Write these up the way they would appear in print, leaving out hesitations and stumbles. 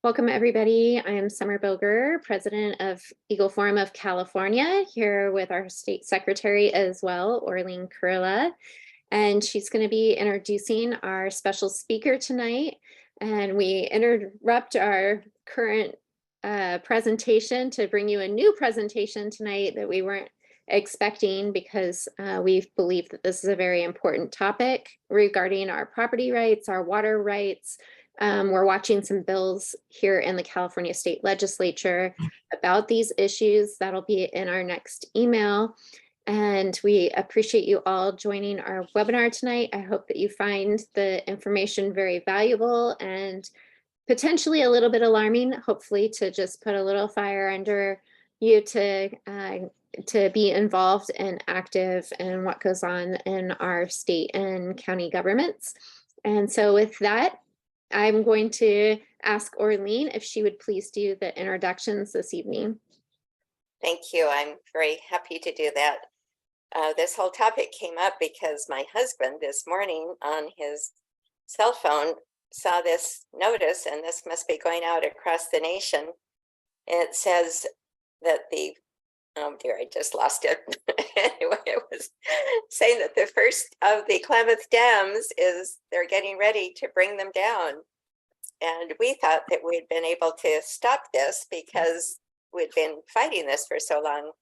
Welcome, everybody. I am Summer Boger, President of Eagle Forum of California, here with our State Secretary as well, Orleen Kurilla. And she's going to be introducing our special speaker tonight. And we interrupt our current presentation to bring you a new presentation tonight that we weren't expecting because we believe that this is a very important topic regarding our property rights, our water rights. We're watching some bills here in the California State Legislature about these issues. That'll be in our next email. And we appreciate you all joining our webinar tonight. I hope that you find the information very valuable and potentially a little bit alarming, hopefully to just put a little fire under you to be involved and active in what goes on in our state and county governments. And so with that, I'm going to ask Orleen if she would please do the introductions this evening. Thank you. I'm very happy to do that. This whole topic came up because my husband this morning on his cell phone saw this notice, and this must be going out across the nation. And it says that oh dear, I just lost it. Anyway, it was saying that the first of the Klamath dams they're getting ready to bring them down. And we thought that we'd been able to stop this because we'd been fighting this for so long.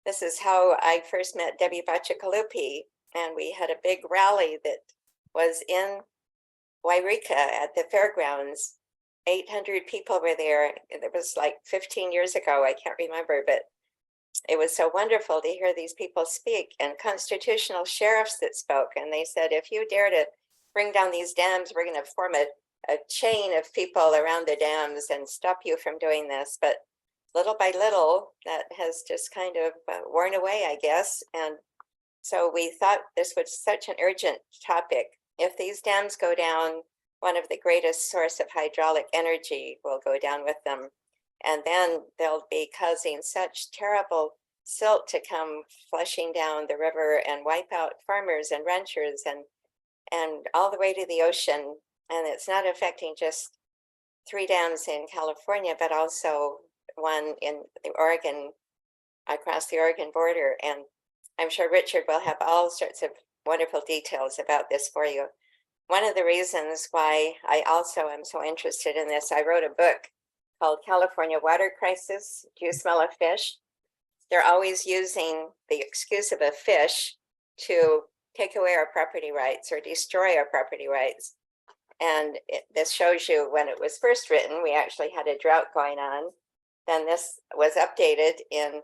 This is how I first met Debbie Bacigalupi, and we had a big rally that was in Wairika at the fairgrounds. 800 people were there. It was like 15 years ago. I can't remember, but it was so wonderful to hear these people speak, and constitutional sheriffs that spoke. And they said, if you dare to bring down these dams, we're going to form a chain of people around the dams and stop you from doing this. But little by little, that has just kind of worn away, I guess. And so we thought this was such an urgent topic. If these dams go down, one of the greatest source of hydraulic energy will go down with them. And then they'll be causing such terrible silt to come flushing down the river and wipe out farmers and ranchers and all the way to the ocean. And it's not affecting just 3 dams in California, but also one in the Oregon, across the Oregon border. And I'm sure Richard will have all sorts of wonderful details about this for you. One of the reasons why I also am so interested in this, I wrote a book called California Water Crisis. Do you smell a fish? They're always using the excuse of a fish to take away our property rights or destroy our property rights. And this shows you when it was first written, we actually had a drought going on. Then this was updated in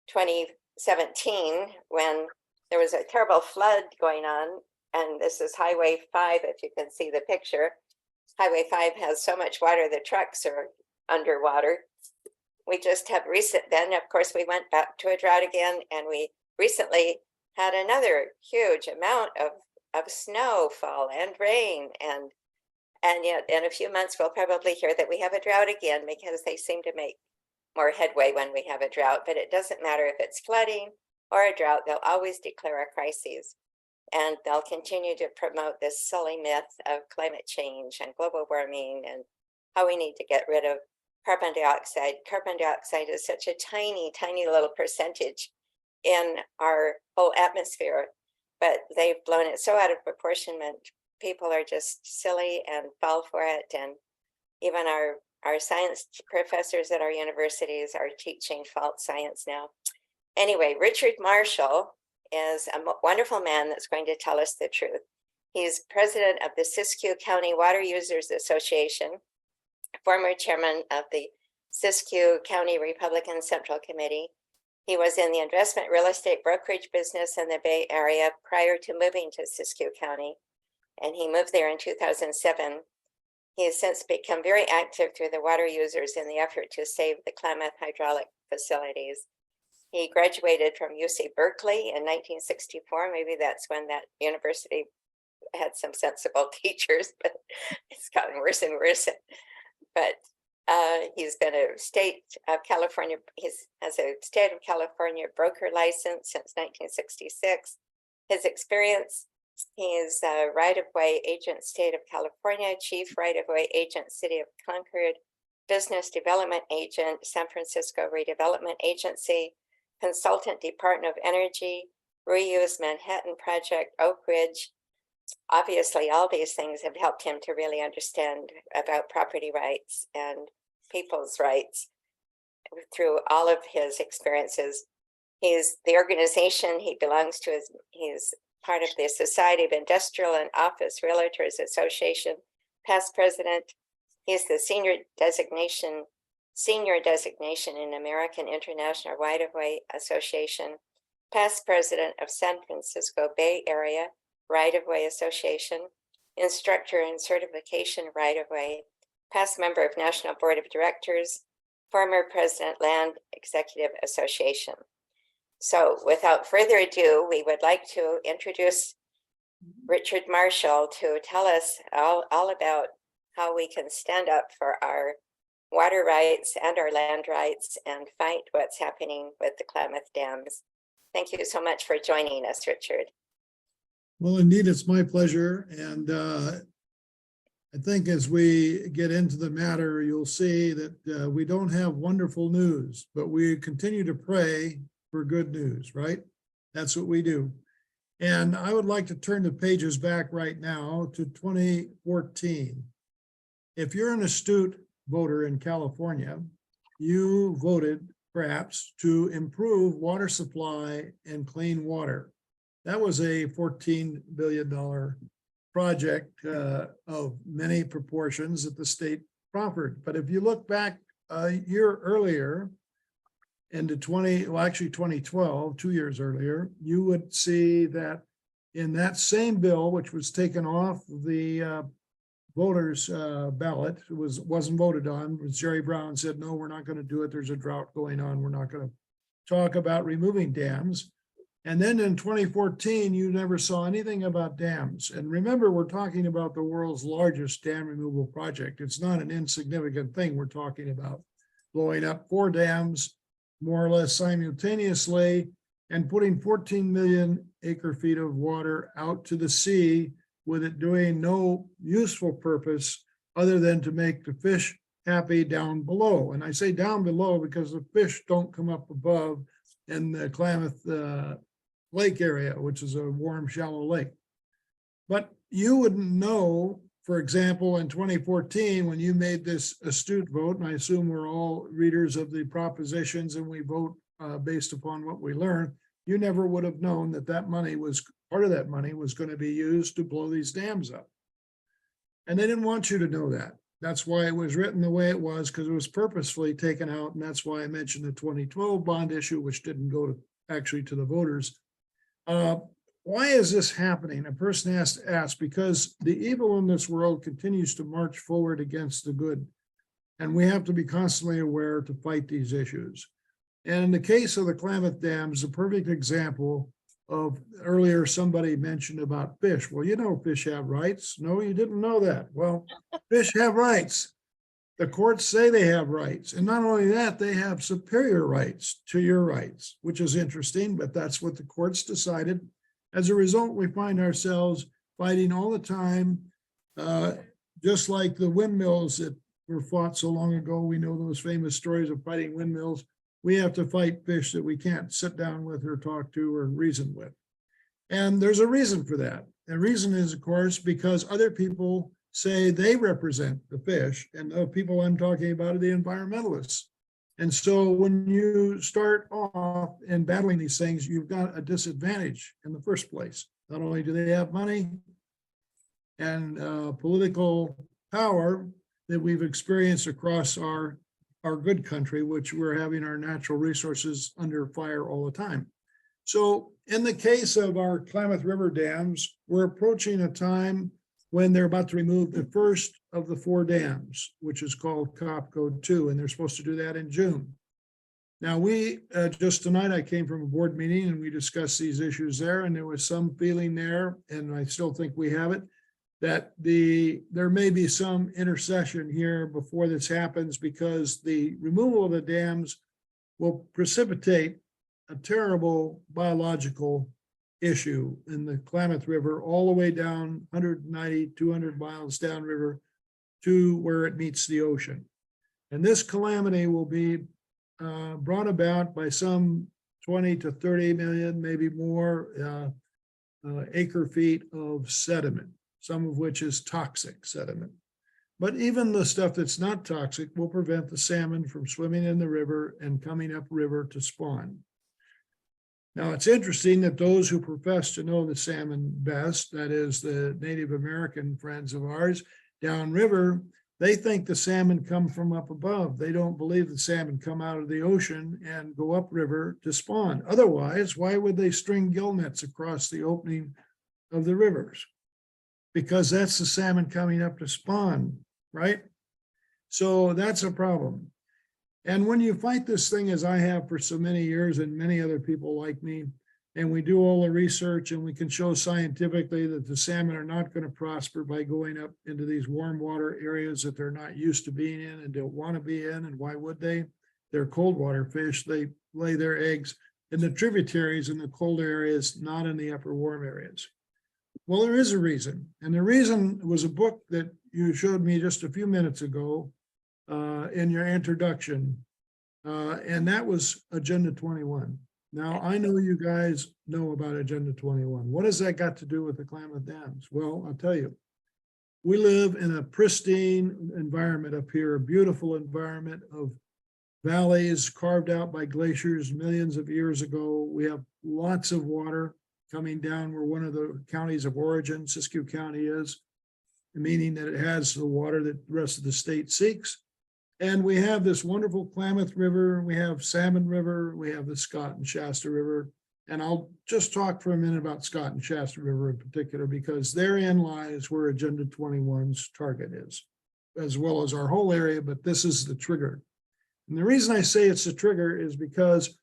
2017 when there was a terrible flood going on. And this is Highway 5, if you can see the picture. Highway 5 has so much water, the trucks are underwater. We just have then of course we went back to a drought again, and we recently had another huge amount of snowfall and rain, and yet in a few months we'll probably hear that we have a drought again, because they seem to make more headway when we have a drought. But it doesn't matter if it's flooding or a drought, they'll always declare a crisis. And they'll continue to promote this silly myth of climate change and global warming and how we need to get rid of carbon dioxide. Carbon dioxide is such a tiny, tiny little percentage in our whole atmosphere, but they've blown it so out of proportionment. People are just silly and fall for it. And even our science professors at our universities are teaching false science now. Anyway, Richard Marshall is a wonderful man that's going to tell us the truth. He's president of the Siskiyou County Water Users Association, former chairman of the Siskiyou County Republican Central Committee. He was in the investment real estate brokerage business in the Bay Area prior to moving to Siskiyou County, and he moved there in 2007. He has since become very active through the water users in the effort to save the Klamath hydraulic facilities. He graduated from UC Berkeley in 1964. Maybe that's when that university had some sensible teachers, but it's gotten worse and worse. But he's been a state of California, he has a state of California broker license since 1966. His experience, he is a right-of-way agent, state of California, chief right-of-way agent, city of Concord, business development agent, San Francisco Redevelopment Agency, consultant, Department of Energy, Reuse Manhattan Project, Oak Ridge. Obviously, all these things have helped him to really understand about property rights and people's rights through all of his experiences. He's the organization he belongs to he's part of the Society of Industrial and Office Realtors Association, past president. He's the senior designation in American International Right-of-Way Association, past president of San Francisco Bay Area Right-of-Way Association, instructor in certification right-of-way, past member of National Board of Directors, former president Land Executive Association. So without further ado, we would like to introduce Richard Marshall to tell us all about how we can stand up for our water rights and our land rights and fight what's happening with the Klamath dams. Thank you so much for joining us, Richard. Well, indeed, it's my pleasure. And I think as we get into the matter, you'll see that we don't have wonderful news, but we continue to pray for good news, right? That's what we do. And I would like to turn the pages back right now to 2014. If you're an astute voter in California, you voted perhaps to improve water supply and clean water. That was a $14 billion project of many proportions that the state proffered. But if you look back a year earlier into 2012, 2 years earlier, you would see that in that same bill, which was taken off the voters ballot, it wasn't voted on, was Jerry Brown said, no, we're not going to do it. There's a drought going on. We're not going to talk about removing dams. And then in 2014, you never saw anything about dams. And remember, we're talking about the world's largest dam removal project. It's not an insignificant thing. We're talking about blowing up 4 dams more or less simultaneously and putting 14 million acre feet of water out to the sea with it doing no useful purpose other than to make the fish happy down below. And I say down below because the fish don't come up above in the Klamath Lake area, which is a warm, shallow lake. But you wouldn't know, for example, in 2014, when you made this astute vote, and I assume we're all readers of the propositions and we vote based upon what we learn, you never would have known that that money was, part of that money was going to be used to blow these dams up. And they didn't want you to know that. That's why it was written the way it was, because it was purposefully taken out. And that's why I mentioned the 2012 bond issue, which didn't go to actually to the voters. Why is this happening? A person has to ask, because the evil in this world continues to march forward against the good. And we have to be constantly aware to fight these issues. And in the case of the Klamath Dams, a perfect example of, earlier somebody mentioned about fish. Well, you know, fish have rights. No, you didn't know that. Well, fish have rights. The courts say they have rights. And not only that, they have superior rights to your rights, which is interesting, but that's what the courts decided. As a result, we find ourselves fighting all the time, just like the windmills that were fought so long ago. We know those famous stories of fighting windmills. We have to fight fish that we can't sit down with or talk to or reason with. And there's a reason for that. The reason is, of course, because other people say they represent the fish, and the people I'm talking about are the environmentalists. And so when you start off in battling these things, you've got a disadvantage in the first place. Not only do they have money and political power that we've experienced across our good country, which we're having our natural resources under fire all the time. So in the case of our Klamath River dams, we're approaching a time when they're about to remove the first of the 4 dams, which is called COPCO 2, and they're supposed to do that in June. Now, we just tonight, I came from a board meeting and we discussed these issues there, and there was some feeling there, and I still think we have it, that there may be some intercession here before this happens, because the removal of the dams will precipitate a terrible biological issue in the Klamath River, all the way down 190, 200 miles downriver to where it meets the ocean. And this calamity will be brought about by some 20 to 30 million, maybe more, acre feet of sediment, some of which is toxic sediment. But even the stuff that's not toxic will prevent the salmon from swimming in the river and coming up river to spawn. Now, it's interesting that those who profess to know the salmon best, that is the Native American friends of ours, downriver, they think the salmon come from up above. They don't believe the salmon come out of the ocean and go upriver to spawn. Otherwise, why would they string gill nets across the opening of the rivers? Because that's the salmon coming up to spawn, right? So that's a problem. And when you fight this thing, as I have for so many years and many other people like me, and we do all the research and we can show scientifically that the salmon are not going to prosper by going up into these warm water areas that they're not used to being in and don't want to be in. And why would they? They're cold water fish. They lay their eggs in the tributaries in the colder areas, not in the upper warm areas. Well, there is a reason. And the reason was a book that you showed me just a few minutes ago in your introduction. And that was Agenda 21. Now, I know you guys know about Agenda 21. What has that got to do with the Klamath Dams? Well, I'll tell you. We live in a pristine environment up here, a beautiful environment of valleys carved out by glaciers millions of years ago. We have lots of water coming down. We're one of the counties of origin, Siskiyou County is, meaning that it has the water that the rest of the state seeks. And we have this wonderful Klamath River, we have Salmon River, we have the Scott and Shasta River. And I'll just talk for a minute about Scott and Shasta River in particular, because therein lies where Agenda 21's target is, as well as our whole area, but this is the trigger. And the reason I say it's a trigger is because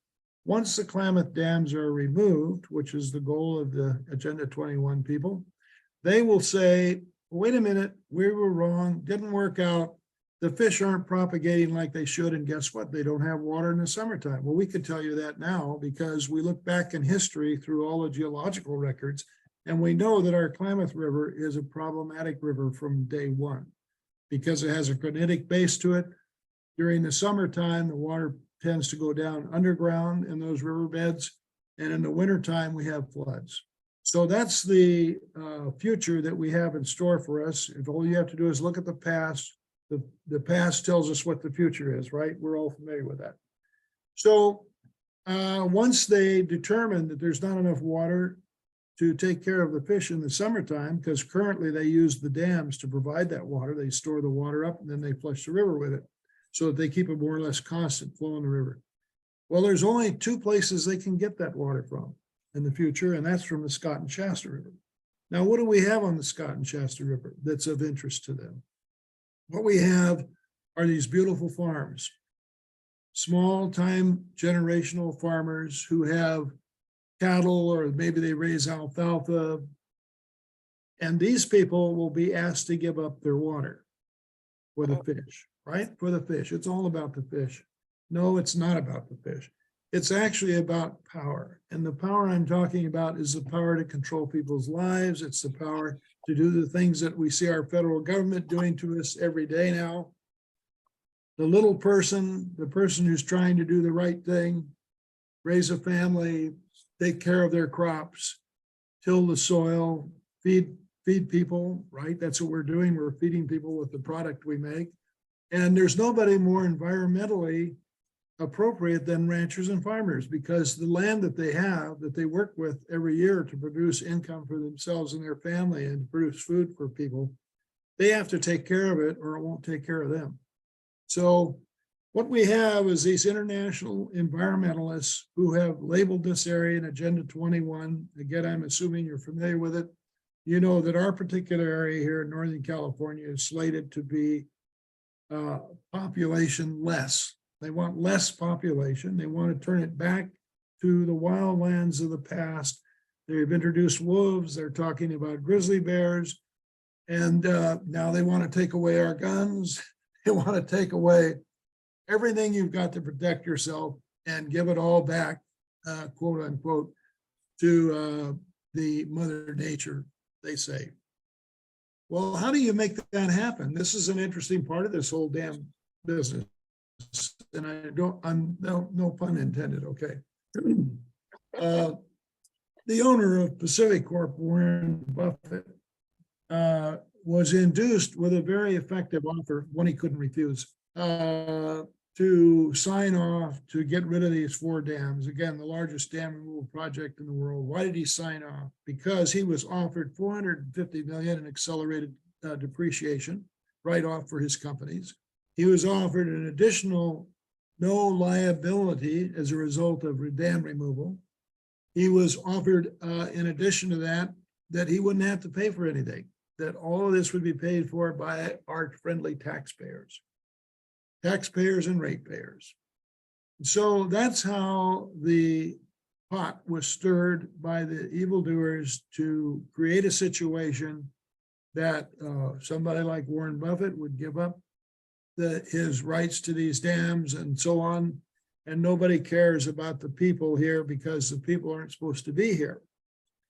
once the Klamath dams are removed, which is the goal of the Agenda 21 people, they will say, wait a minute, we were wrong, didn't work out. The fish aren't propagating like they should, and guess what? They don't have water in the summertime. Well, we can tell you that now because we look back in history through all the geological records, and we know that our Klamath River is a problematic river from day one because it has a granitic base to it. During the summertime, the water tends to go down underground in those riverbeds, and in the wintertime, we have floods. So that's the future that we have in store for us. If all you have to do is look at the past, the past tells us what the future is, right? We're all familiar with that. So once they determine that there's not enough water to take care of the fish in the summertime, because currently they use the dams to provide that water, they store the water up and then they flush the river with it so that they keep a more or less constant flow in the river. Well, there's only two places they can get that water from in the future, and that's from the Scott and Shasta River. Now, what do we have on the Scott and Shasta River that's of interest to them? What we have are these beautiful farms, small time generational farmers who have cattle, or maybe they raise alfalfa. And these people will be asked to give up their water for the fish, right? For the fish. It's all about the fish. No, it's not about the fish. It's actually about power. And the power I'm talking about is the power to control people's lives. It's the power to do the things that we see our federal government doing to us every day now. The little person, the person who's trying to do the right thing, raise a family, take care of their crops, till the soil, feed people, right? That's what we're doing. We're feeding people with the product we make. And there's nobody more environmentally appropriate than ranchers and farmers, because the land that they have, that they work with every year to produce income for themselves and their family and produce food for people, they have to take care of it or it won't take care of them. So what we have is these international environmentalists who have labeled this area in Agenda 21. Again, I'm assuming you're familiar with it. You know that our particular area here in Northern California is slated to be population less. They want less population. They want to turn it back to the wildlands of the past. They've introduced wolves. They're talking about grizzly bears. And now they want to take away our guns. They want to take away everything you've got to protect yourself and give it all back, quote unquote, to the Mother Nature, they say. Well, how do you make that happen? This is an interesting part of this whole damn business. and no pun intended, okay. The owner of Pacific Corp, Warren Buffett, was induced with a very effective offer, one he couldn't refuse, to sign off to get rid of these 4 dams. Again, the largest dam removal project in the world. Why did he sign off? Because he was offered $450 million in accelerated depreciation write-off for his companies. He was offered an additional no liability as a result of dam removal. He was offered, in addition to that, that he wouldn't have to pay for anything, that all of this would be paid for by our friendly taxpayers and ratepayers. So that's how the pot was stirred by the evildoers to create a situation that somebody like Warren Buffett would give up his rights to these dams and so on. And nobody cares about the people here because the people aren't supposed to be here.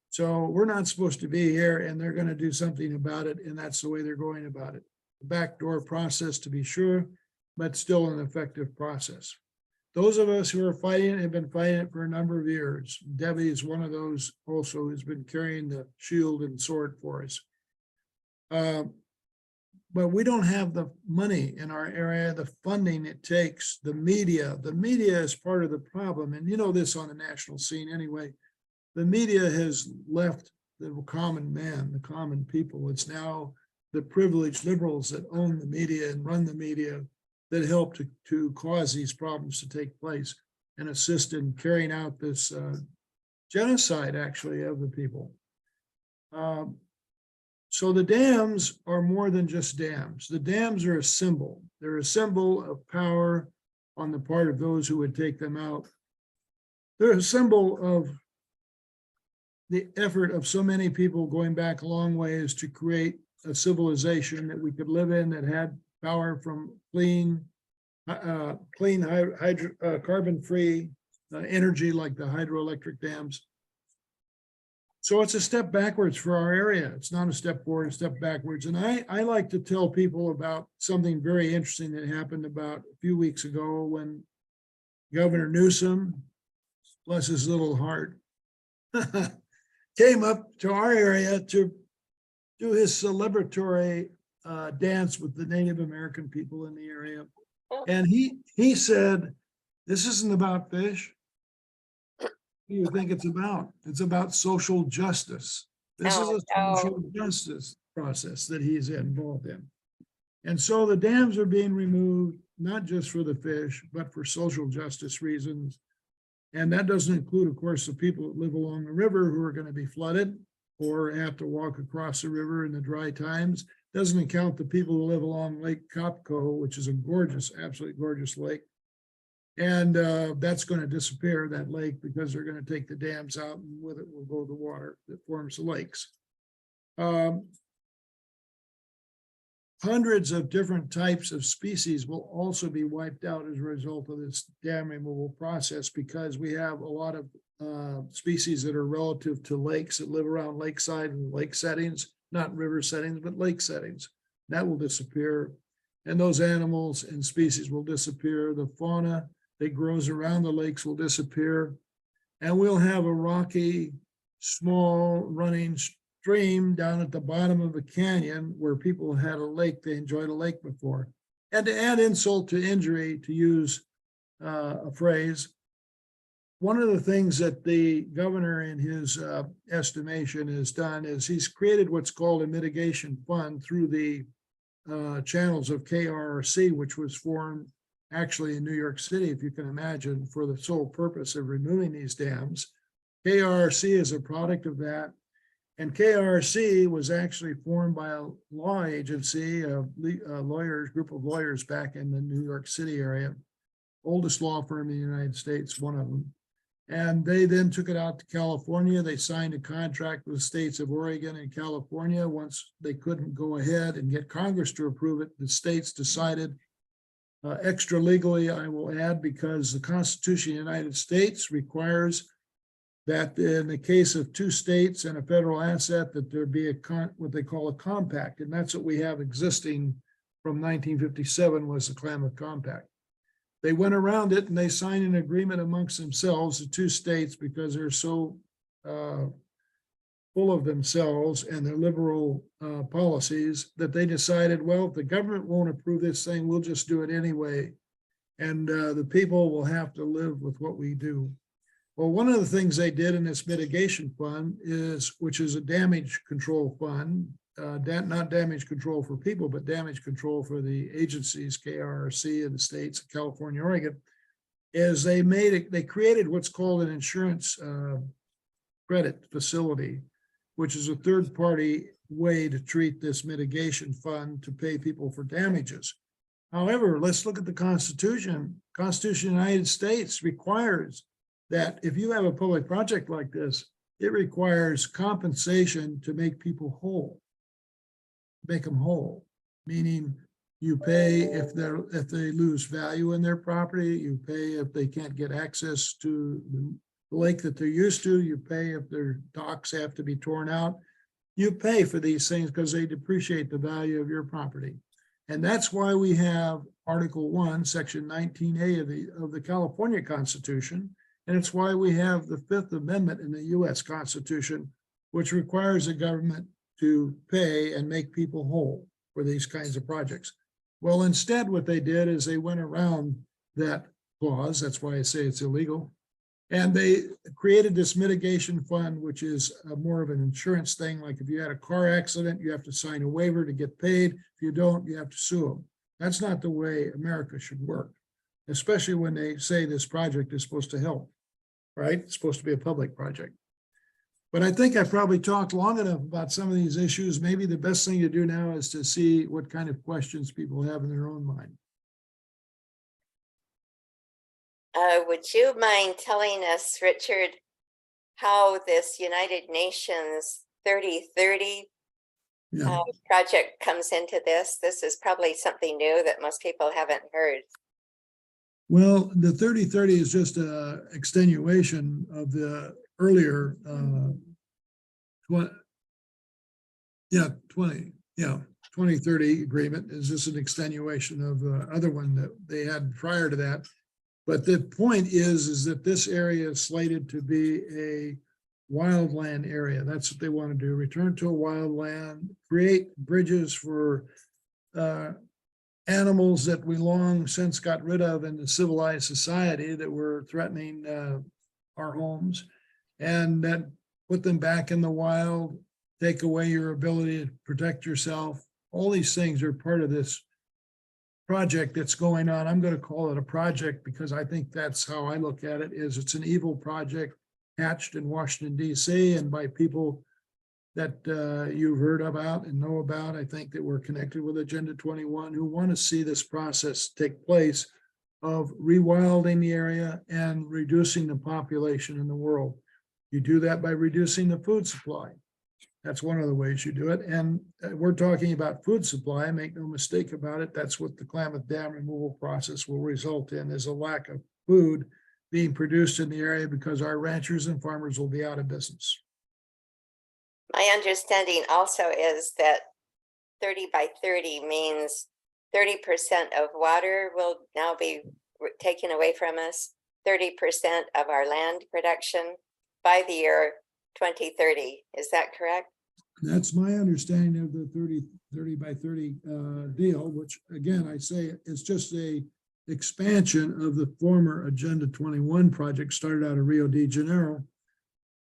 So we're not supposed to be here, and they're going to do something about it. And that's the way they're going about it. The backdoor process, to be sure, but still an effective process. Those of us who are fighting have been fighting it for a number of years. Debbie is one of those also who's been carrying the shield and sword for us. But we don't have the money in our area, the funding it takes, the media. The media is part of the problem. And you know this on the national scene anyway. The media has left the common man, the common people. It's now the privileged liberals that own the media and run the media that help to cause these problems to take place and assist in carrying out this genocide, actually, of the people. So the dams are more than just dams. The dams are a symbol. They're a symbol of power on the part of those who would take them out. They're a symbol of the effort of so many people going back a long ways to create a civilization that we could live in that had power from clean, carbon-free energy like the hydroelectric dams. So it's a step backwards for our area. It's not a step forward, a step backwards. And I like to tell people about something very interesting that happened about a few weeks ago when Governor Newsom, bless his little heart, came up to our area to do his celebratory dance with the Native American people in the area. And he said, this isn't about fish. What do you think it's about? It's about social justice. This is a social justice process that he's involved in. And so the dams are being removed, not just for the fish, but for social justice reasons. And that doesn't include, of course, the people that live along the river who are going to be flooded or have to walk across the river in the dry times. Doesn't count the people who live along Lake Copco, which is a gorgeous, absolutely gorgeous lake. And that's going to disappear, that lake, because they're going to take the dams out and with it will go the water that forms the lakes. Hundreds of different types of species will also be wiped out as a result of this dam removal process, because we have a lot of species that are relative to lakes that live around lakeside and lake settings, not river settings, but lake settings. That will disappear. And those animals and species will disappear. The fauna that grows around the lakes will disappear. And we'll have a rocky, small running stream down at the bottom of a canyon where people had a lake, they enjoyed a lake before. And to add insult to injury, to use a phrase, one of the things that the governor in his estimation has done is he's created what's called a mitigation fund through the channels of KRC, which was formed actually in New York City, if you can imagine, for the sole purpose of removing these dams. KRC is a product of that. And KRC was actually formed by a law agency, a group of lawyers back in the New York City area, oldest law firm in the United States, one of them. And they then took it out to California. They signed a contract with the states of Oregon and California. Once they couldn't go ahead and get Congress to approve it, the states decided extra legally, I will add, because the Constitution of the United States requires that in the case of two states and a federal asset, that there be what they call a compact. And that's what we have existing from 1957 was the Klamath Compact. they went around it and they signed an agreement amongst themselves, the two states, because they're so full of themselves and their liberal policies, that they decided, well, if the government won't approve this thing, we'll just do it anyway. And the people will have to live with what we do. Well, one of the things they did in this mitigation fund is, which is a damage control fund, not damage control for people, but damage control for the agencies, KRC and the states of California, Oregon, is they created what's called an insurance credit facility, which is a third-party way to treat this mitigation fund to pay people for damages. However, let's look at the Constitution. Constitution of the United States requires that if you have a public project like this, it requires compensation to make people whole. Make them whole, meaning you pay if they lose value in their property, you pay if they can't get access to the lake that they're used to, you pay if their docks have to be torn out. You pay for these things because they depreciate the value of your property. And that's why we have Article 1, Section 19A of the California Constitution. And it's why we have the Fifth Amendment in the US Constitution, which requires the government to pay and make people whole for these kinds of projects. Well, instead, what they did is they went around that clause. That's why I say it's illegal. And they created this mitigation fund, which is more of an insurance thing. Like if you had a car accident, you have to sign a waiver to get paid. If you don't, you have to sue them. That's not the way America should work, especially when they say this project is supposed to help, right? It's supposed to be a public project. But I think I probably talked long enough about some of these issues. Maybe the best thing to do now is to see what kind of questions people have in their own mind. Would you mind telling us, Richard, how this United Nations 3030 project comes into this? This is probably something new that most people haven't heard. Well, the 3030 is just a extenuation of the earlier 2030 agreement. Is just an extenuation of the other one that they had prior to that. But the point is that this area is slated to be a wildland area. That's what they want to do. Return to a wildland, create bridges for animals that we long since got rid of in the civilized society that were threatening our homes, and that put them back in the wild, take away your ability to protect yourself. All these things are part of this project that's going on. I'm going to call it a project because I think that's how I look at it, is it's an evil project hatched in Washington, D.C. and by people that you've heard about and know about. I think that we're connected with Agenda 21 who want to see this process take place of rewilding the area and reducing the population in the world. You do that by reducing the food supply. That's one of the ways you do it. And we're talking about food supply, make no mistake about it. That's what the Klamath Dam removal process will result in, is a lack of food being produced in the area because our ranchers and farmers will be out of business. My understanding also is that 30 by 30 means 30% of water will now be taken away from us, 30% of our land production by the year 2030. Is that correct? That's my understanding of the 30 by 30 deal, which again, I say is just a expansion of the former Agenda 21 project started out of Rio de Janeiro.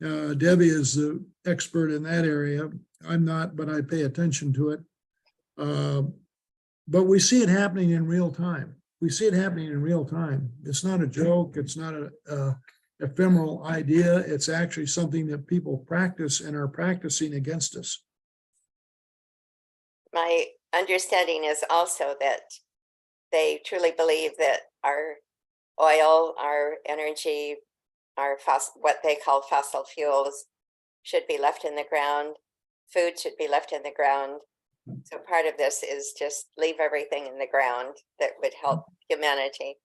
Debbie is the expert in that area. I'm not, but I pay attention to it. But we see it happening in real time. We see it happening in real time. It's not a joke. It's not a ephemeral idea. It's actually something that people practice and are practicing against us. My understanding is also that they truly believe that our oil, our energy, our what they call fossil fuels should be left in the ground. Food should be left in the ground. So part of this is just leave everything in the ground that would help humanity.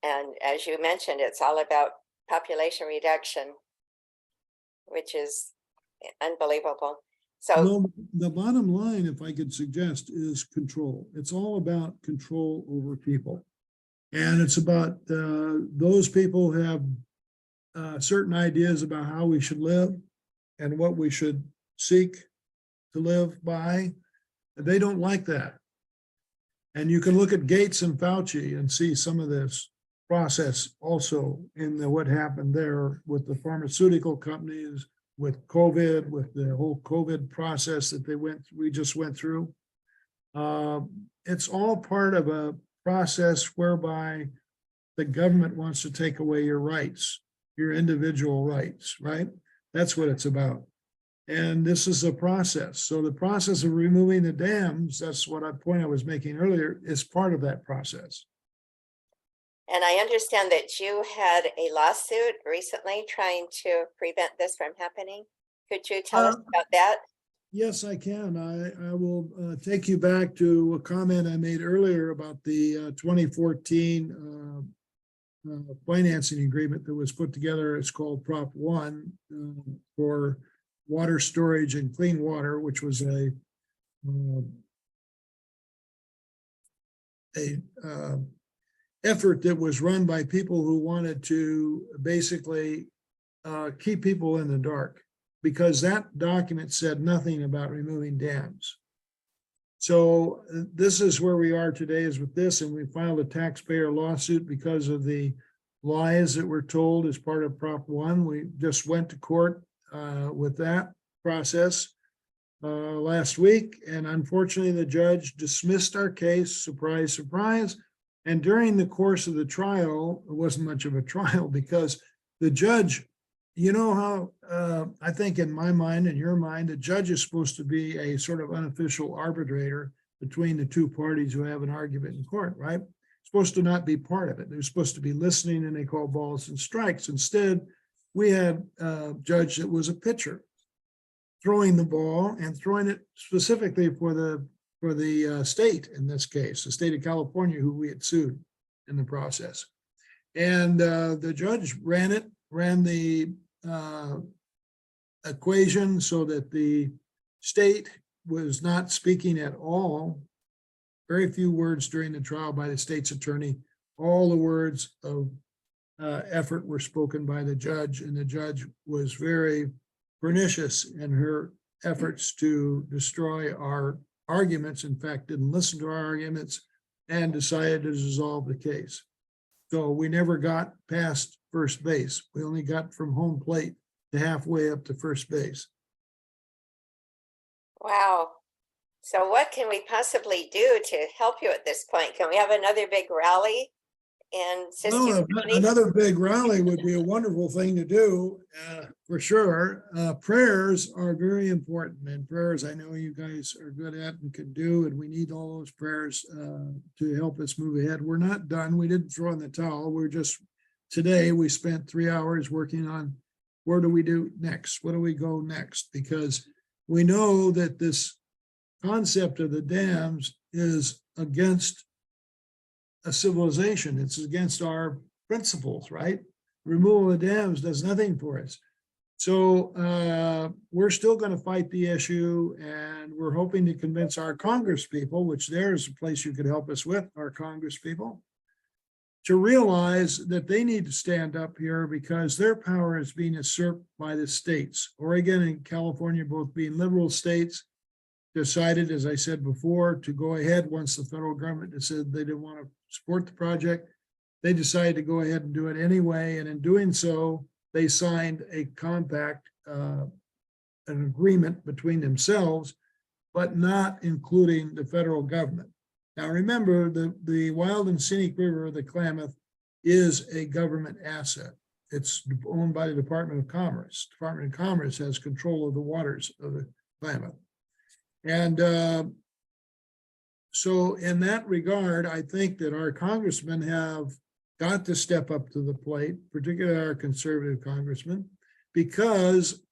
And as you mentioned, it's all about population reduction, which is unbelievable. So well, the bottom line, if I could suggest, is control. It's all about control over people. And it's about those people who have certain ideas about how we should live and what we should seek to live by. They don't like that. And you can look at Gates and Fauci and see some of this process also in what happened there with the pharmaceutical companies, with COVID, with the whole COVID process that we just went through. It's all part of a process whereby the government wants to take away your rights, your individual rights, right? That's what it's about. And this is a process. So the process of removing the dams, that's what point I was making earlier, is part of that process. And I understand that you had a lawsuit recently trying to prevent this from happening. Could you tell us about that? Yes, I can. I will take you back to a comment I made earlier about the 2014 financing agreement that was put together. It's called Prop 1 for water storage and clean water, which was a effort that was run by people who wanted to basically keep people in the dark, because that document said nothing about removing dams. So this is where we are today, is with this, and we filed a taxpayer lawsuit because of the lies that were told as part of Prop 1. We just went to court with that process last week, and unfortunately the judge dismissed our case, surprise, surprise. And during the course of the trial, it wasn't much of a trial, because the judge, you know how I think in my mind and your mind, the judge is supposed to be a sort of unofficial arbitrator between the two parties who have an argument in court, right? Supposed to not be part of it. They're supposed to be listening, and they call balls and strikes. Instead, we had a judge that was a pitcher, throwing the ball and throwing it specifically for the state, in this case, the state of California, who we had sued in the process. And the judge ran the equation so that the state was not speaking at all. Very few words during the trial by the state's attorney. All the words of effort were spoken by the judge, and the judge was very pernicious in her efforts to destroy our arguments. In fact, didn't listen to our arguments and decided to dissolve the case. So we never got past first base. We only got from home plate to halfway up to first base. Wow. So what can we possibly do to help you at this point? Can we have another big rally in Siskiyou County? Another big rally would be a wonderful thing to do, for sure. Prayers are very important, and prayers I know you guys are good at and can do, and we need all those prayers to help us move ahead. We're not done. We didn't throw in the towel. Today we spent 3 hours working on where do we do next? What do we go next? Because we know that this concept of the dams is against a civilization. It's against our principles, right? Removal of the dams does nothing for us. So we're still going to fight the issue, and we're hoping to convince our Congress people, which there's a place you could help us with, our Congress people, to realize that they need to stand up here, because their power is being usurped by the states. Oregon and California, both being liberal states, decided, as I said before, to go ahead once the federal government decided they didn't want to support the project. They decided to go ahead and do it anyway. And in doing so, they signed a compact, an agreement between themselves, but not including the federal government. Now, remember, the Wild and Scenic River, the Klamath, is a government asset. It's owned by the Department of Commerce. Department of Commerce has control of the waters of the Klamath. And so in that regard, I think that our congressmen have got to step up to the plate, particularly our conservative congressmen, because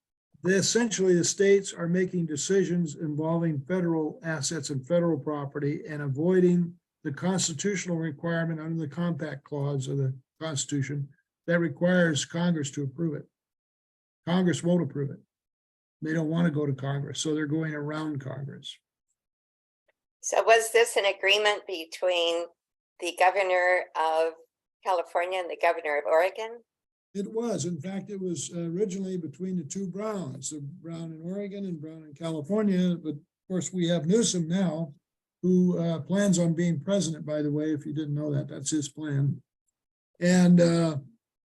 essentially the states are making decisions involving federal assets and federal property and avoiding the constitutional requirement under the compact clause of the Constitution that requires Congress to approve it. Congress won't approve it. They don't want to go to Congress, so they're going around Congress. So was this an agreement between the governor of California and the governor of Oregon? It was, in fact, it was originally between the two Browns, the Brown in Oregon and Brown in California. But of course, we have Newsom now, who plans on being president, by the way, if you didn't know that, that's his plan. And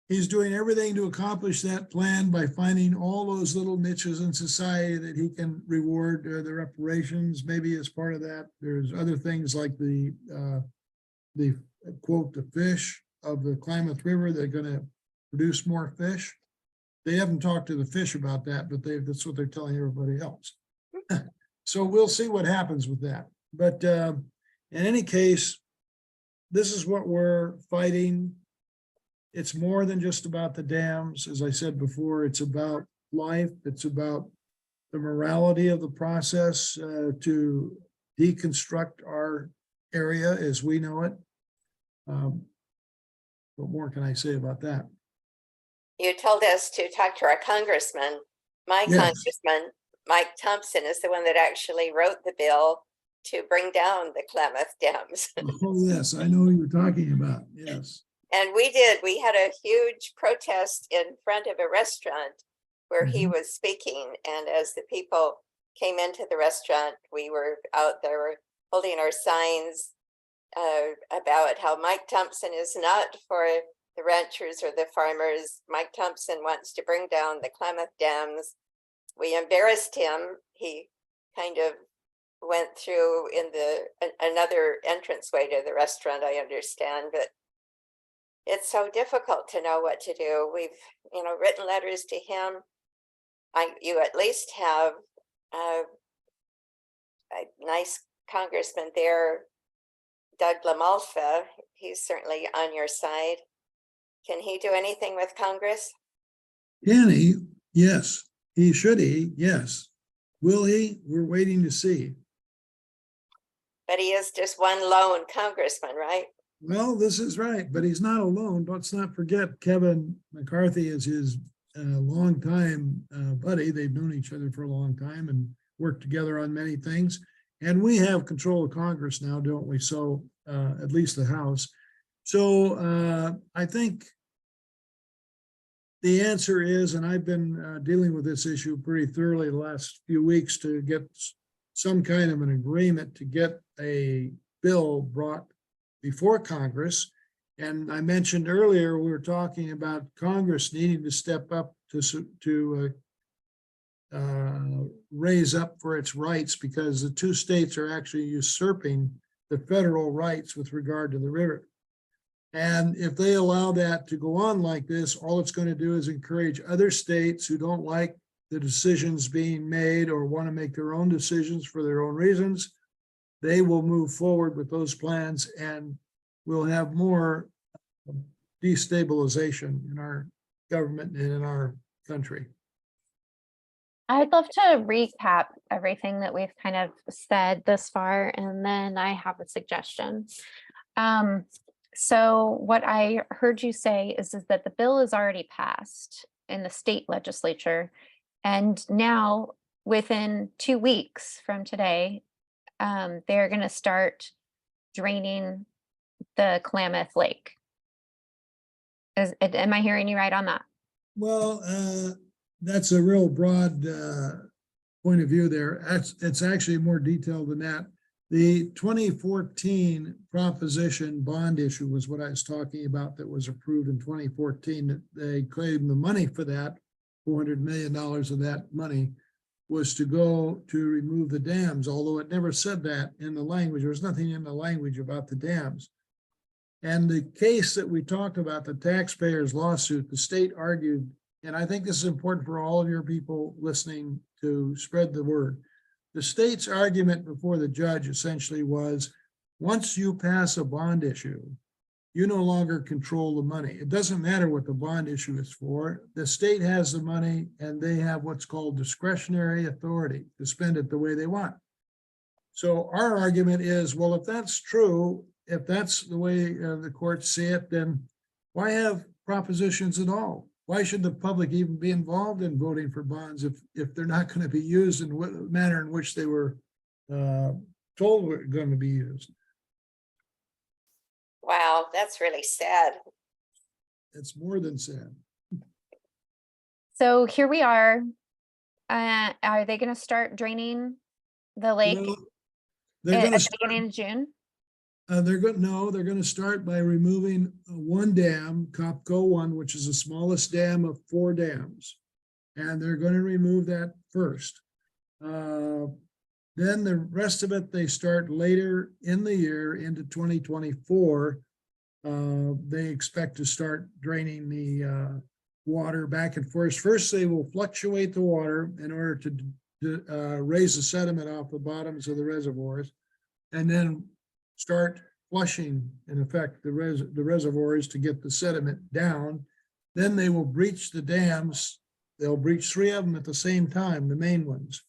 he's doing everything to accomplish that plan by finding all those little niches in society that he can reward the reparations. Maybe as part of that, there's other things like the quote, the fish of the Klamath River, they're going to produce more fish. They haven't talked to the fish about that, but that's what they're telling everybody else. So we'll see what happens with that. But in any case, this is what we're fighting. It's more than just about the dams. As I said before, it's about life. It's about the morality of the process to deconstruct our area as we know it. What more can I say about that? You told us to talk to our congressman. My Yes. congressman, Mike Thompson, is the one that actually wrote the bill to bring down the Klamath dams. Oh, yes, I know who you're talking about. Yes. And we had a huge protest in front of a restaurant where he was speaking. And as the people came into the restaurant, we were out there holding our signs about how Mike Thompson is not for the ranchers or the farmers. Mike Thompson wants to bring down the Klamath dams. We embarrassed him. He kind of went through in another entranceway to the restaurant, I understand, but it's so difficult to know what to do. We've, written letters to him. You at least have a nice congressman there, Doug LaMalfa. He's certainly on your side. Can he do anything with Congress? Can he? Yes. Should he? Yes. Will he? We're waiting to see. But he is just one lone congressman, right? Well, this is right, but he's not alone. Let's not forget Kevin McCarthy is his longtime buddy. They've known each other for a long time and worked together on many things. And we have control of Congress now, don't we? So at least the House. So I think the answer is, and I've been dealing with this issue pretty thoroughly the last few weeks to get some kind of an agreement to get a bill brought before Congress. And I mentioned earlier, we were talking about Congress needing to step up to raise up for its rights, because the two states are actually usurping the federal rights with regard to the river. And if they allow that to go on like this, all it's going to do is encourage other states who don't like the decisions being made or want to make their own decisions for their own reasons. They will move forward with those plans, and we'll have more destabilization in our government and in our country. I'd love to recap everything that we've kind of said this far, and then I have a suggestion. So what I heard you say is that the bill is already passed in the state legislature, and now within 2 weeks from today, they're going to start draining the Klamath Lake. Am I hearing you right on that? Well, that's a real broad point of view there. It's actually more detailed than that. The 2014 proposition bond issue was what I was talking about that was approved in 2014. They claimed the money for that, $400 million of that money, was to go to remove the dams, although it never said that in the language. There was nothing in the language about the dams. And the case that we talked about, the taxpayers' lawsuit, the state argued, and I think this is important for all of your people listening to spread the word. The state's argument before the judge essentially was, once you pass a bond issue, you no longer control the money. It doesn't matter what the bond issue is for. The state has the money, and they have what's called discretionary authority to spend it the way they want. So our argument is, well, if that's true, if that's the way the courts see it, then why have propositions at all? Why should the public even be involved in voting for bonds if they're not going to be used in the manner in which they were told were going to be used? Wow, that's really sad. It's more than sad. So here we are. Are they gonna start draining the lake Well, they're at gonna the start, beginning of June? they're gonna start by removing one dam, Copco 1, which is the smallest dam of 4 dams. And they're gonna remove that first. Then the rest of it, they start later in the year into 2024. They expect to start draining the water back and forth. First, they will fluctuate the water in order to raise the sediment off the bottoms of the reservoirs, and then start flushing, in effect, the reservoirs to get the sediment down. Then they will breach the dams. They'll breach 3 of them at the same time, the main ones,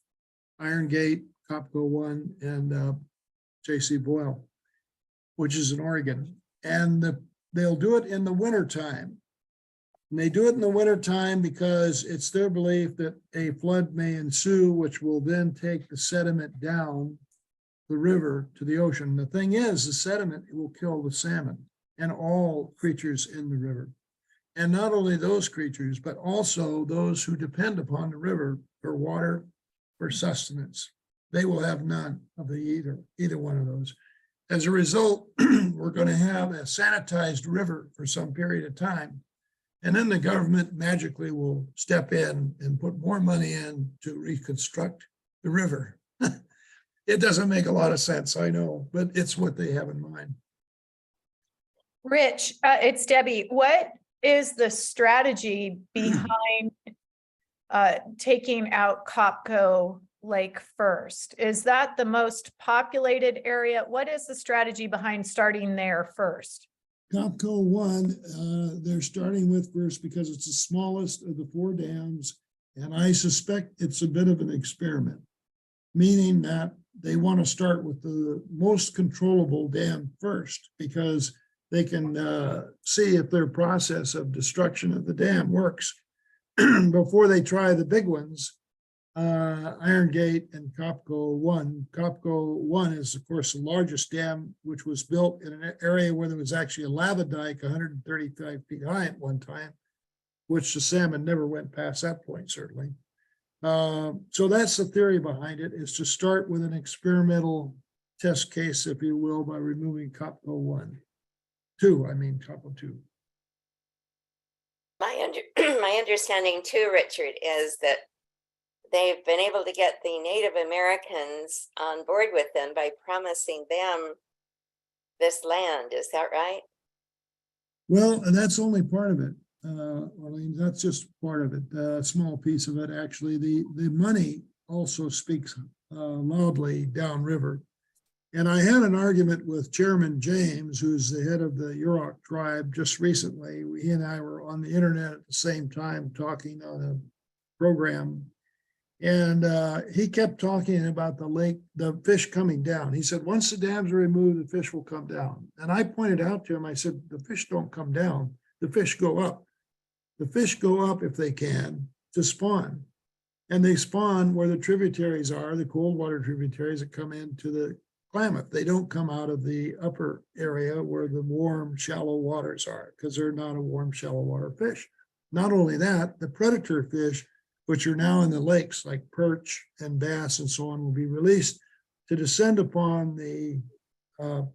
Iron Gate, Copco 1, and J.C. Boyle, which is in Oregon. And they'll do it in the winter time. And they do it in the winter time because it's their belief that a flood may ensue, which will then take the sediment down the river to the ocean. The thing is, the sediment will kill the salmon and all creatures in the river. And not only those creatures, but also those who depend upon the river for water, for sustenance. They will have none of either one of those. As a result, we're going to have a sanitized river for some period of time. And then the government magically will step in and put more money in to reconstruct the river. It doesn't make a lot of sense, I know, but it's what they have in mind. Rich, it's Debbie. What is the strategy behind taking out Copco Lake first? Is that the most populated area? What is the strategy behind starting there first? Copco 1, they're starting with first because it's the smallest of the 4 dams. And I suspect it's a bit of an experiment, meaning that they want to start with the most controllable dam first, because they can see if their process of destruction of the dam works before they try the big ones, Iron Gate and Copco 1. Copco 1 is, of course, the largest dam, which was built in an area where there was actually a lava dike 135 feet high at one time, which the salmon never went past that point, certainly. So that's the theory behind it, is to start with an experimental test case, if you will, by removing Copco 1. 2, I mean Copco 2. My understanding too, Richard, is that they've been able to get the Native Americans on board with them by promising them this land. Is that right? Well, and that's only part of it. Arlene, that's just part of it, a small piece of it, actually. The money also speaks loudly downriver. And I had an argument with Chairman James, who's the head of the Yurok tribe, just recently. He and I were on the internet at the same time talking on a program. And he kept talking about the lake, the fish coming down. He said, once the dams are removed, the fish will come down. And I pointed out to him, I said, the fish don't come down, the fish go up. The fish go up, if they can, to spawn. And they spawn where the tributaries are, the cold water tributaries that come into the Klamath. They don't come out of the upper area where the warm, shallow waters are, because they're not a warm, shallow water fish. Not only that, the predator fish, which are now in the lakes like perch and bass and so on, will be released to descend upon the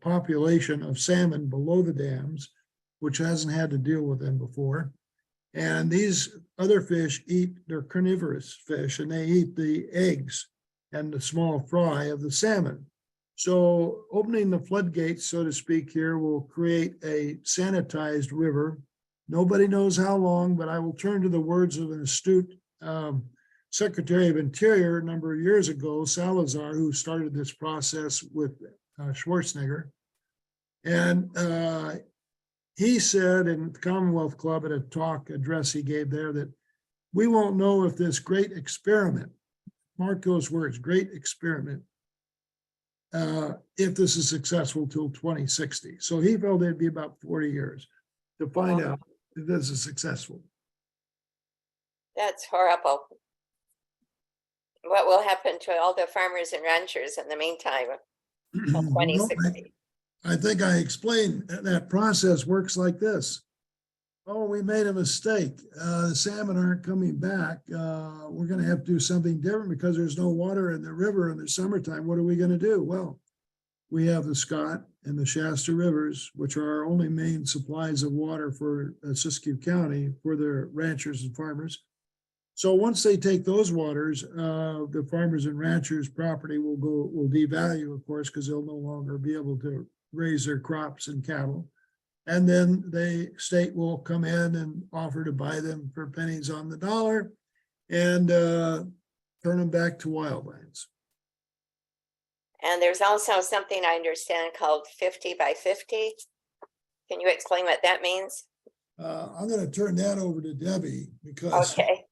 population of salmon below the dams, which hasn't had to deal with them before. And these other fish they're carnivorous fish, and they eat the eggs and the small fry of the salmon. So opening the floodgates, so to speak, here will create a sanitized river. Nobody knows how long, but I will turn to the words of an astute Secretary of Interior a number of years ago, Salazar, who started this process with Schwarzenegger. And he said in the Commonwealth Club at a address he gave there, that we won't know if this great experiment, mark those words, great experiment, if this is successful till 2060. So he felt it'd be about 40 years to find out if this is successful. That's horrible. What will happen to all the farmers and ranchers in the meantime? Till Well, 2060. I think I explained that process works like this. Oh, we made a mistake. The salmon aren't coming back. We're going to have to do something different because there's no water in the river in the summertime. What are we going to do? Well, we have the Scott and the Shasta rivers, which are our only main supplies of water for Siskiyou County for the ranchers and farmers. So once they take those waters, the farmers and ranchers' property will devalue, of course, because they'll no longer be able to raise their crops and cattle. And then the state will come in and offer to buy them for pennies on the dollar and turn them back to wildlands. And there's also something I understand called 50 by 50. Can you explain what that means? I'm going to turn that over to Debbie because Okay.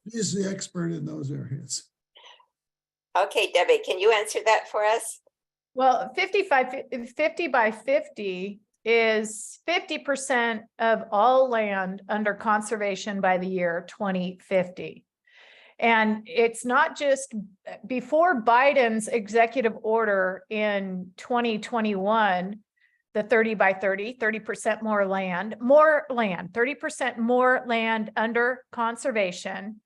she's the expert in those areas. Okay, Debbie, can you answer that for us? Well, 50 by 50 is 50% of all land under conservation by the year 2050. And it's not just before Biden's executive order in 2021, the 30 by 30, 30% more land, 30% more land under conservation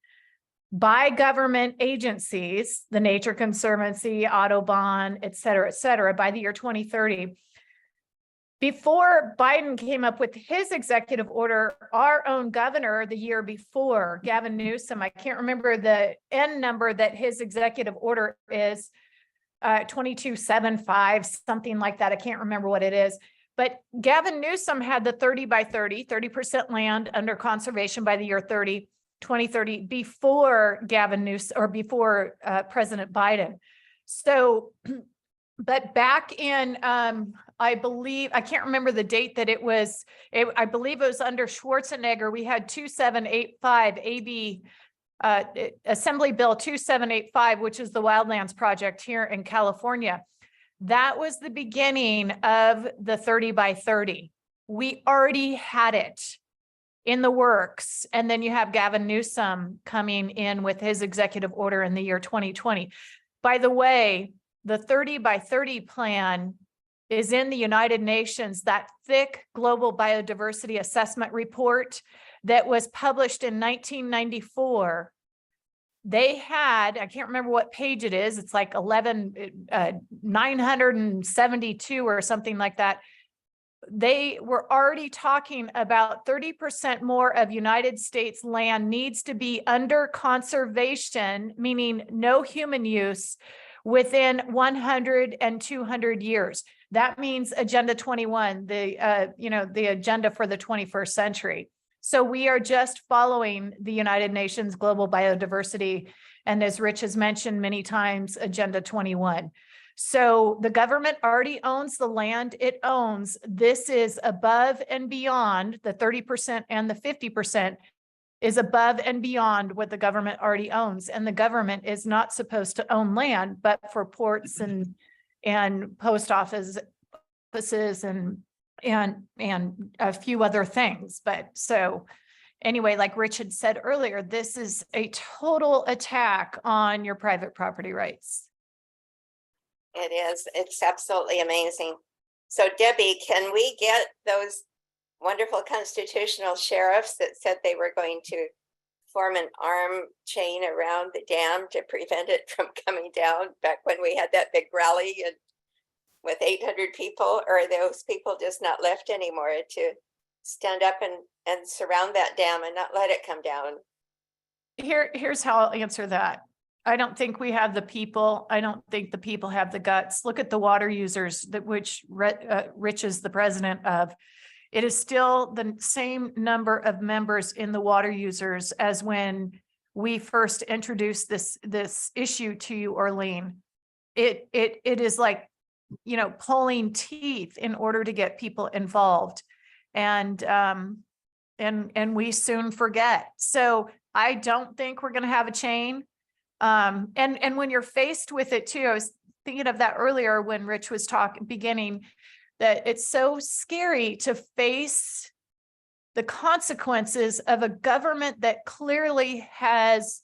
by government agencies, the Nature Conservancy, Audubon, et cetera, by the year 2030. Before Biden came up with his executive order, our own governor the year before, Gavin Newsom, I can't remember the N number that his executive order is, 2275, something like that. I can't remember what it is. But Gavin Newsom had the 30 by 30, 30% land under conservation by the year 2030 before Gavin Newsom or before President Biden. So, but back in, I believe, I can't remember the date that it was, I believe it was under Schwarzenegger, we had 2785 AB, Assembly Bill 2785, which is the Wildlands Project here in California. That was the beginning of the 30 by 30. We already had it in the works. And then you have Gavin Newsom coming in with his executive order in the year 2020. By the way, the 30 by 30 plan is in the United Nations, that thick global biodiversity assessment report that was published in 1994. They had, I can't remember what page it is. It's like 972 or something like that. They were already talking about 30% more of United States land needs to be under conservation, meaning no human use, within 100 and 200 years. That means Agenda 21, the agenda for the 21st century. So we are just following the United Nations Global Biodiversity, and as Rich has mentioned many times, Agenda 21. So the government already owns the land it owns. This is above and beyond the 30% and the 50% is above and beyond what the government already owns. And the government is not supposed to own land, but for ports and post offices and a few other things. But so anyway, like Richard said earlier, this is a total attack on your private property rights. It is. It's absolutely amazing. So Debbie, can we get those wonderful constitutional sheriffs that said they were going to form an arm chain around the dam to prevent it from coming down back when we had that big rally and with 800 people, or are those people just not left anymore to stand up and surround that dam and not let it come down? Here's how I'll answer that. I don't think we have the people. I don't think the people have the guts. Look at the water users that which Rich is the president of. It is still the same number of members in the water users as when we first introduced this issue to you, Orlean. It is like, pulling teeth in order to get people involved, and we soon forget. So I don't think we're going to have a chain. And when you're faced with it too, I was thinking of that earlier when Rich was beginning, that it's so scary to face the consequences of a government that clearly has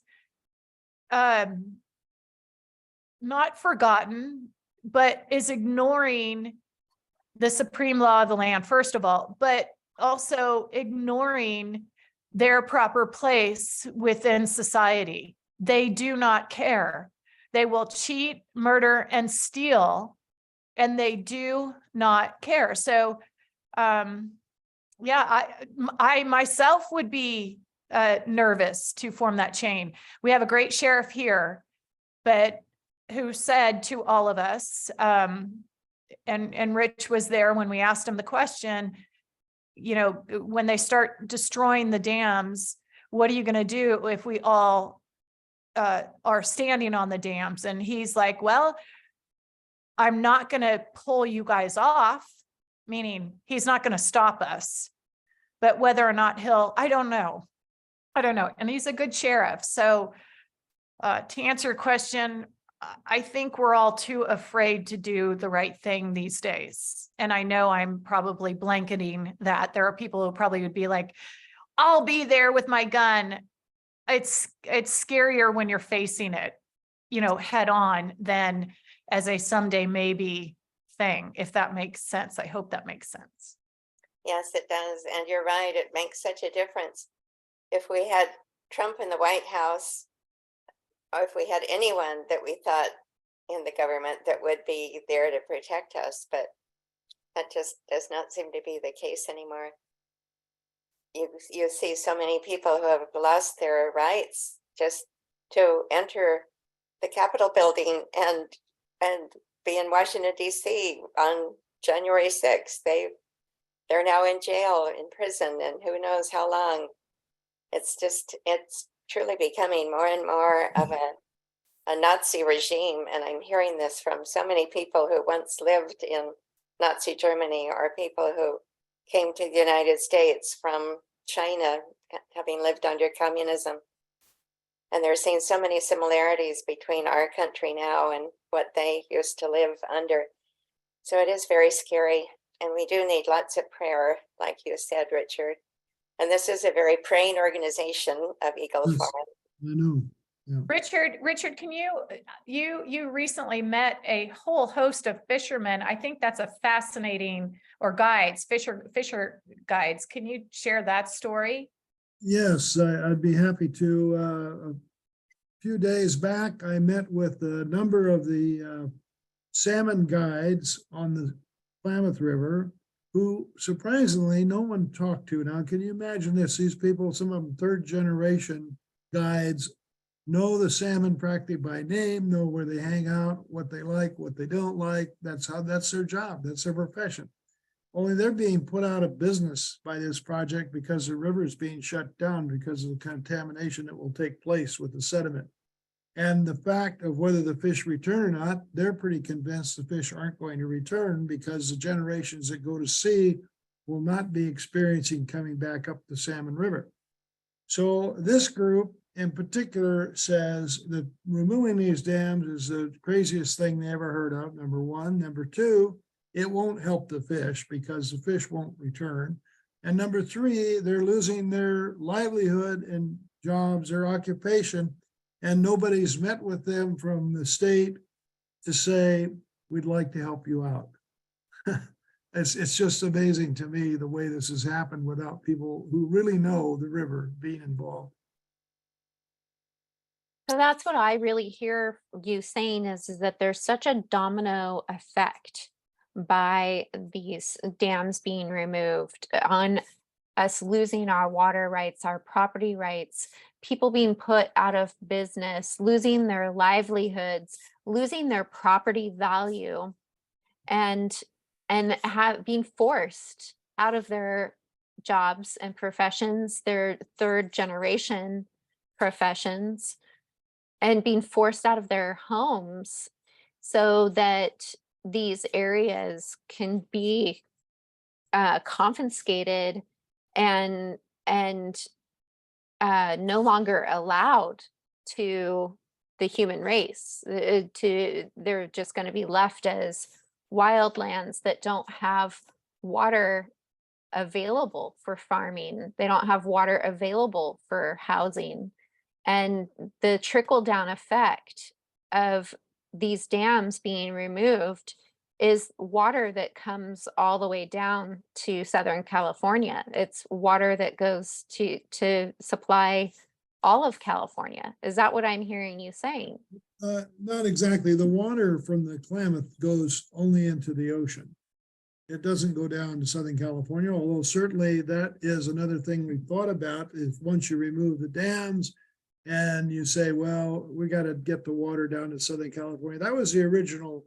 not forgotten, but is ignoring the supreme law of the land, first of all, but also ignoring their proper place within society. They do not care. They will cheat, murder, and steal, and they do not care. So, yeah, I myself would be nervous to form that chain. We have a great sheriff here, but who said to all of us, and Rich was there when we asked him the question, you know, when they start destroying the dams, what are you going to do if we all are standing on the dams? And he's like, well, I'm not going to pull you guys off, meaning he's not going to stop us, but whether or not I don't know. And he's a good sheriff. So to answer your question, I think we're all too afraid to do the right thing these days. And I know I'm probably blanketing that. There are people who probably would be like, I'll be there with my gun. It's scarier when you're facing it, you know, head on than as a someday maybe thing, if that makes sense. I hope that makes sense. Yes, it does. And you're right. It makes such a difference. If we had Trump in the White House, or if we had anyone that we thought in the government that would be there to protect us, but that just does not seem to be the case anymore. You see so many people who have lost their rights just to enter the Capitol building and be in Washington, D.C. on January 6th. They're now in jail, in prison, and who knows how long. It's truly becoming more and more of a Nazi regime. And I'm hearing this from so many people who once lived in Nazi Germany, or people who came to the United States from China, having lived under communism. And they're seeing so many similarities between our country now and what they used to live under. So it is very scary. And we do need lots of prayer, like you said, Richard. And this is a very praying organization of Eagle Yes. Forum. I know. Yeah. Richard, can you recently met a whole host of fishermen. I think that's a fascinating, or guides, fisher guides. Can you share that story? Yes, I'd be happy to. A few days back, I met with a number of the salmon guides on the Klamath River, who surprisingly no one talked to. Now, can you imagine this? These people, some of them third generation guides, know the salmon practically by name, know where they hang out, what they like, what they don't like. That's their job. That's their profession. Only they're being put out of business by this project because the river is being shut down because of the contamination that will take place with the sediment. And the fact of whether the fish return or not, they're pretty convinced the fish aren't going to return because the generations that go to sea will not be experiencing coming back up the Salmon River. So this group in particular says that removing these dams is the craziest thing they ever heard of, number one. Number two, it won't help the fish because the fish won't return. And number three, they're losing their livelihood and jobs, their occupation, and nobody's met with them from the state to say, we'd like to help you out. It's just amazing to me the way this has happened without people who really know the river being involved. So that's what I really hear you saying is that there's such a domino effect by these dams being removed on us losing our water rights, our property rights, people being put out of business, losing their livelihoods, losing their property value, and being forced out of their jobs and professions, their third generation professions, and being forced out of their homes so that these areas can be confiscated and no longer allowed to the human race. They're just going to be left as wildlands that don't have water available for farming. They don't have water available for housing. And the trickle down effect of these dams being removed is water that comes all the way down to Southern California. It's water that goes to supply all of California. Is that what I'm hearing you saying? Not exactly. The water from the Klamath goes only into the ocean. It doesn't go down to Southern California, although certainly that is another thing we thought about. Is once you remove the dams and you say, well, we got to get the water down to Southern California. That was the original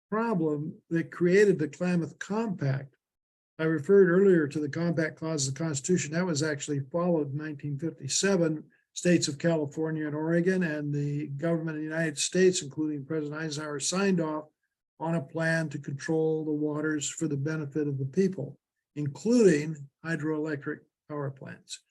problem that created the Klamath Compact. I referred earlier to the Compact Clause of the Constitution. That was actually followed in 1957. States of California and Oregon and the government of the United States, including President Eisenhower, signed off on a plan to control the waters for the benefit of the people, including hydroelectric power plants.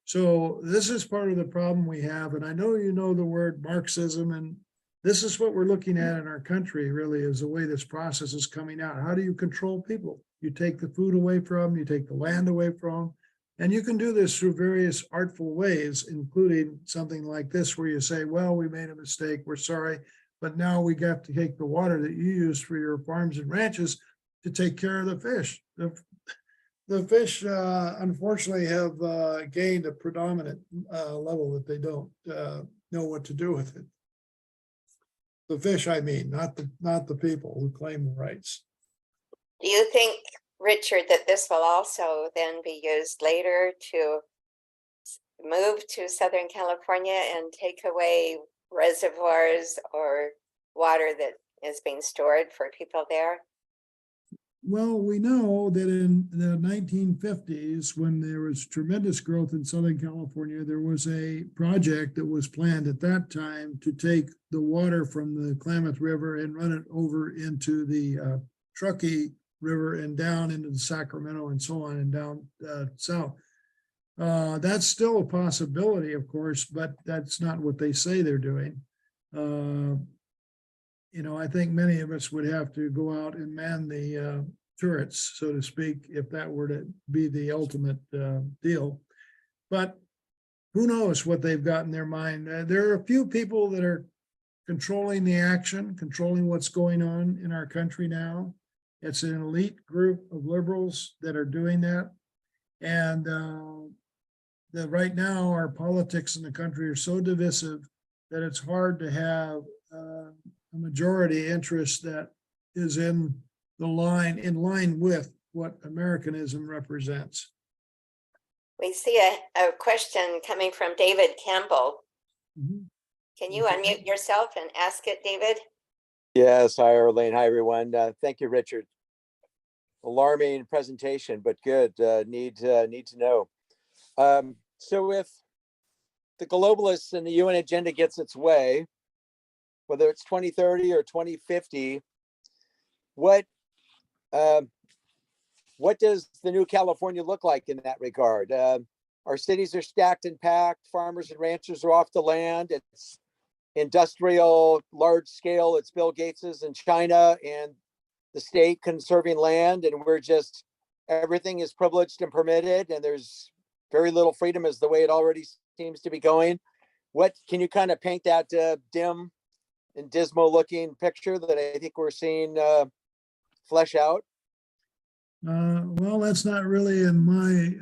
So this is part of the problem we have. And I know you know the word Marxism, and this is what we're looking at in our country, really, is the way this process is coming out. How do you control people? You take the food away from them, you take the land away from them. And you can do this through various artful ways, including something like this, where you say, well, we made a mistake, we're sorry, but now we got to take the water that you use for your farms and ranches to take care of the fish. The fish, unfortunately, have gained a predominant level that they don't know what to do with it. The fish, I mean, not the people who claim the rights. Do you think, Richard, that this will also then be used later to move to Southern California and take away reservoirs or water that is being stored for people there? Well, we know that in the 1950s, when there was tremendous growth in Southern California, there was a project that was planned at that time to take the water from the Klamath River and run it over into the Truckee River and down into the Sacramento and so on and down south. That's still a possibility, of course, but that's not what they say they're doing. You know, I think many of us would have to go out and man the turrets, so to speak, if that were to be the ultimate deal. But who knows what they've got in their mind. There are a few people that are controlling the action, controlling what's going on in our country now. It's an elite group of liberals that are doing that. And that right now our politics in the country are so divisive that it's hard to have a majority interest that is in line with what Americanism represents. We see a question coming from David Campbell. Mhm. Can you unmute yourself and ask it, David? Yes, hi, Arlene. Hi, everyone. Thank you, Richard. Alarming presentation, but good. Need to know. So if the globalists and the UN agenda gets its way, whether it's 2030 or 2050, what does the new California look like in that regard? Our cities are stacked and packed. Farmers and ranchers are off the land. It's industrial, large scale. It's Bill Gates's in China and the state conserving land, and we're just, everything is privileged and permitted, and there's very little freedom as the way it already seems to be going. What can you kind of paint that dim and dismal looking picture that I think we're seeing flesh out? Well, that's not really in my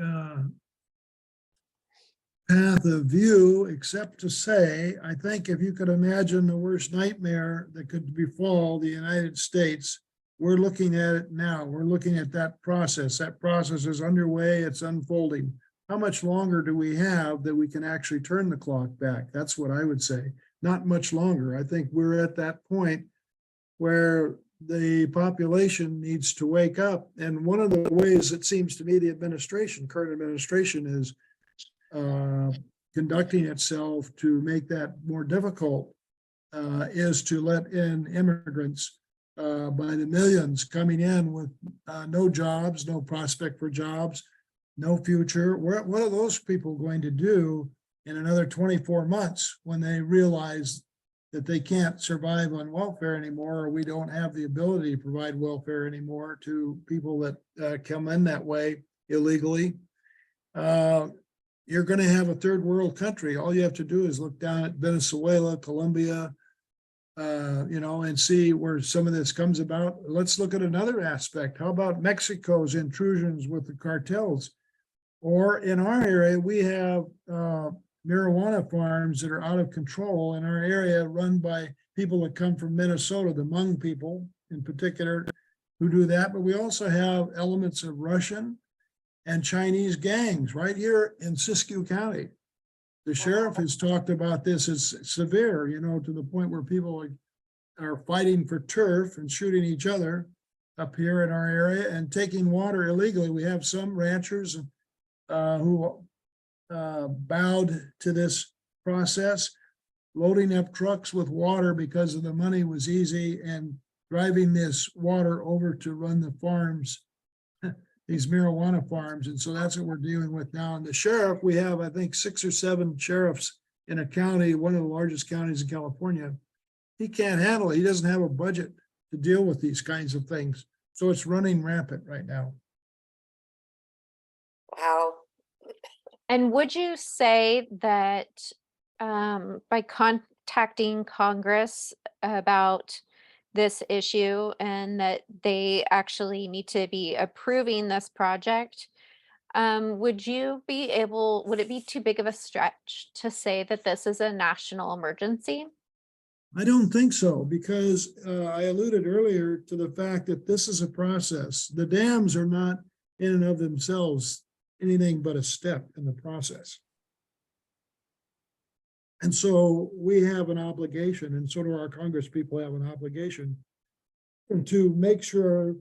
path of view, except to say, I think if you could imagine the worst nightmare that could befall the United States, we're looking at it now. We're looking at that process. That process is underway. It's unfolding. How much longer do we have that we can actually turn the clock back? That's what I would say. Not much longer. I think we're at that point where the population needs to wake up. And one of the ways it seems to me the current administration is conducting itself to make that more difficult is to let in immigrants by the millions coming in with no jobs, no prospect for jobs, no future. What are those people going to do in another 24 months when they realize that they can't survive on welfare anymore, or we don't have the ability to provide welfare anymore to people that come in that way illegally? You're going to have a third world country. All you have to do is look down at Venezuela, Colombia, and see where some of this comes about. Let's look at another aspect. How about Mexico's intrusions with the cartels? Or in our area, we have marijuana farms that are out of control in our area, run by people that come from Minnesota, the Hmong people in particular, who do that. But we also have elements of Russian and Chinese gangs right here in Siskiyou County. The sheriff has talked about this as severe, to the point where people are fighting for turf and shooting each other up here in our area and taking water illegally. We have some ranchers who bowed to this process, loading up trucks with water because of the money was easy and driving this water over to run the farms, these marijuana farms. And so that's what we're dealing with now. And the sheriff, we have, I think, 6 or 7 sheriffs in a county, one of the largest counties in California. He can't handle it. He doesn't have a budget to deal with these kinds of things. So it's running rampant right now. Wow. And would you say that by contacting Congress about this issue and that they actually need to be approving this project, would it be too big of a stretch to say that this is a national emergency? I don't think so, because I alluded earlier to the fact that this is a process. The dams are not in and of themselves anything but a step in the process. And so we have an obligation, and so do our Congress people have an obligation, to make sure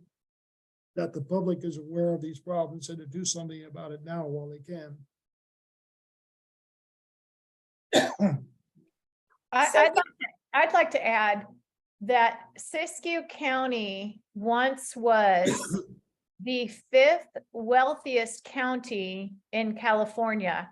that the public is aware of these problems and to do something about it now while they can. I'd like to add that Siskiyou County once was the 5th wealthiest county in California.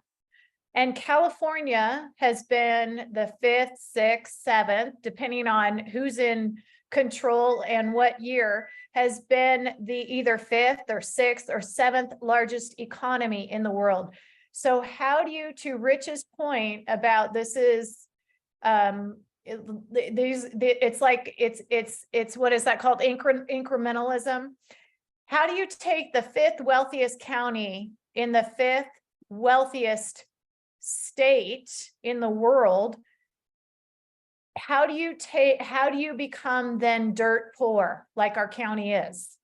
And California has been the 5th, 6th, 7th, depending on who's in control and what year, has been the either 5th or 6th or 7th largest economy in the world. So how do you, to Rich's point about this is, it's like, it's what is that called? Incrementalism. How do you take the 5th wealthiest county in the 5th wealthiest state in the world? How do you become then dirt poor like our county is?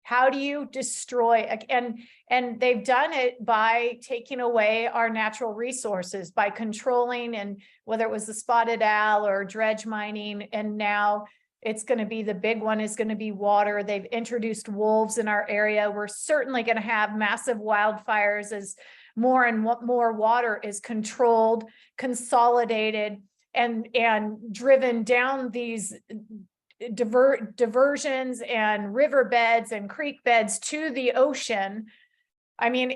How do you destroy, and they've done it by taking away our natural resources, by controlling, and whether it was the spotted owl or dredge mining, and now it's going to be, the big one is going to be water. They've introduced wolves in our area. We're certainly going to have massive wildfires as more and more water is controlled, consolidated, and driven down these diversions and riverbeds and creek beds to the ocean. I mean,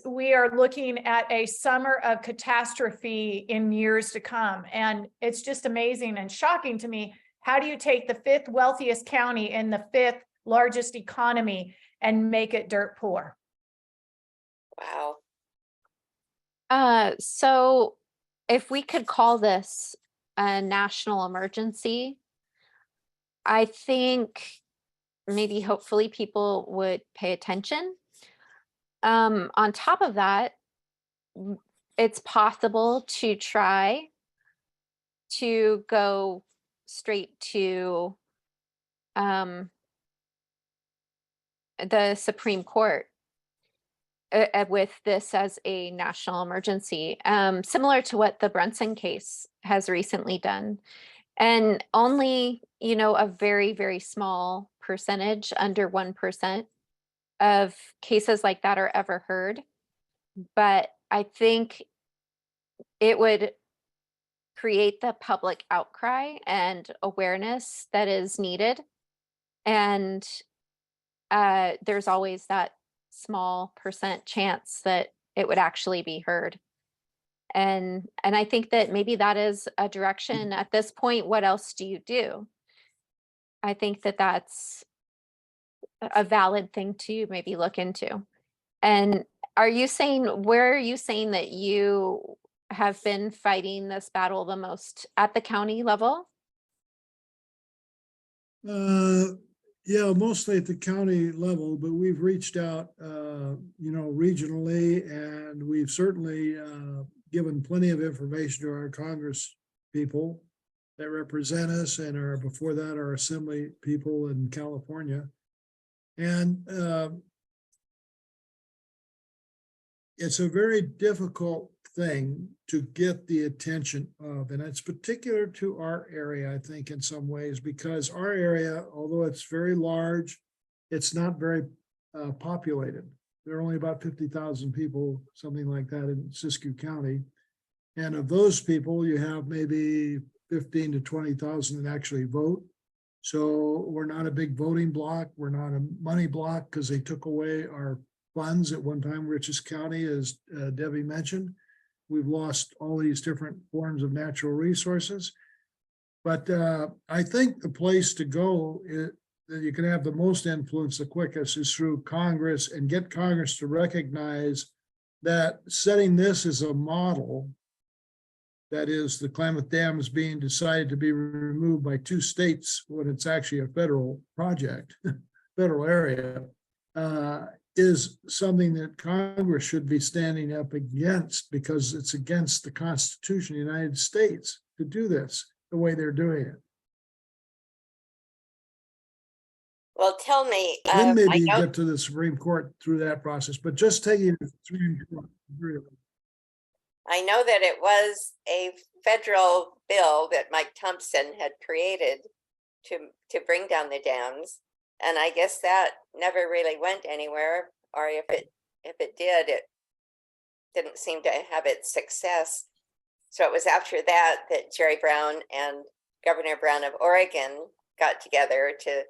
we are looking at a summer of catastrophe in years to come. And it's just amazing and shocking to me. How do you take the 5th wealthiest county in the 5th largest economy and make it dirt poor? Wow. So if we could call this a national emergency, I think maybe hopefully people would pay attention. On top of that, it's possible to try to go straight to the Supreme Court with this as a national emergency, similar to what the Brunson case has recently done. And only, a very, very small percentage, under 1% of cases like that are ever heard. But I think it would create the public outcry and awareness that is needed. And there's always that small percent chance that it would actually be heard. And I think that maybe that is a direction at this point. What else do you do? I think that that's a valid thing to maybe look into. And where are you saying that you have been fighting this battle the most, at the county level? Yeah, mostly at the county level, but we've reached out, regionally, and we've certainly given plenty of information to our Congress people that represent us, and our, before that, our assembly people in California. And it's a very difficult thing to get the attention of, and it's particular to our area, I think, in some ways, because our area, although it's very large, it's not very populated. There are only about 50,000 people, something like that, in Siskiyou County. And of those people, you have maybe 15 to 20,000 that actually vote. So we're not a big voting block. We're not a money block, because they took away our funds at one time, Riches County, as Debbie mentioned. We've lost all these different forms of natural resources. But I think the place to go that you can have the most influence the quickest is through Congress, and get Congress to recognize that setting this as a model, that is, the Klamath Dam is being decided to be removed by 2 states when it's actually a federal project, federal area, is something that Congress should be standing up against, because it's against the Constitution of the United States to do this the way they're doing it. Well, tell me, Then maybe I you know, get to the Supreme Court through that process, but just taking it to the Supreme Court, really. I know that it was a federal bill that Mike Thompson had created to bring down the dams. And I guess that never really went anywhere, or if it did, it didn't seem to have its success. So it was after that that Jerry Brown and Governor Brown of Oregon got together to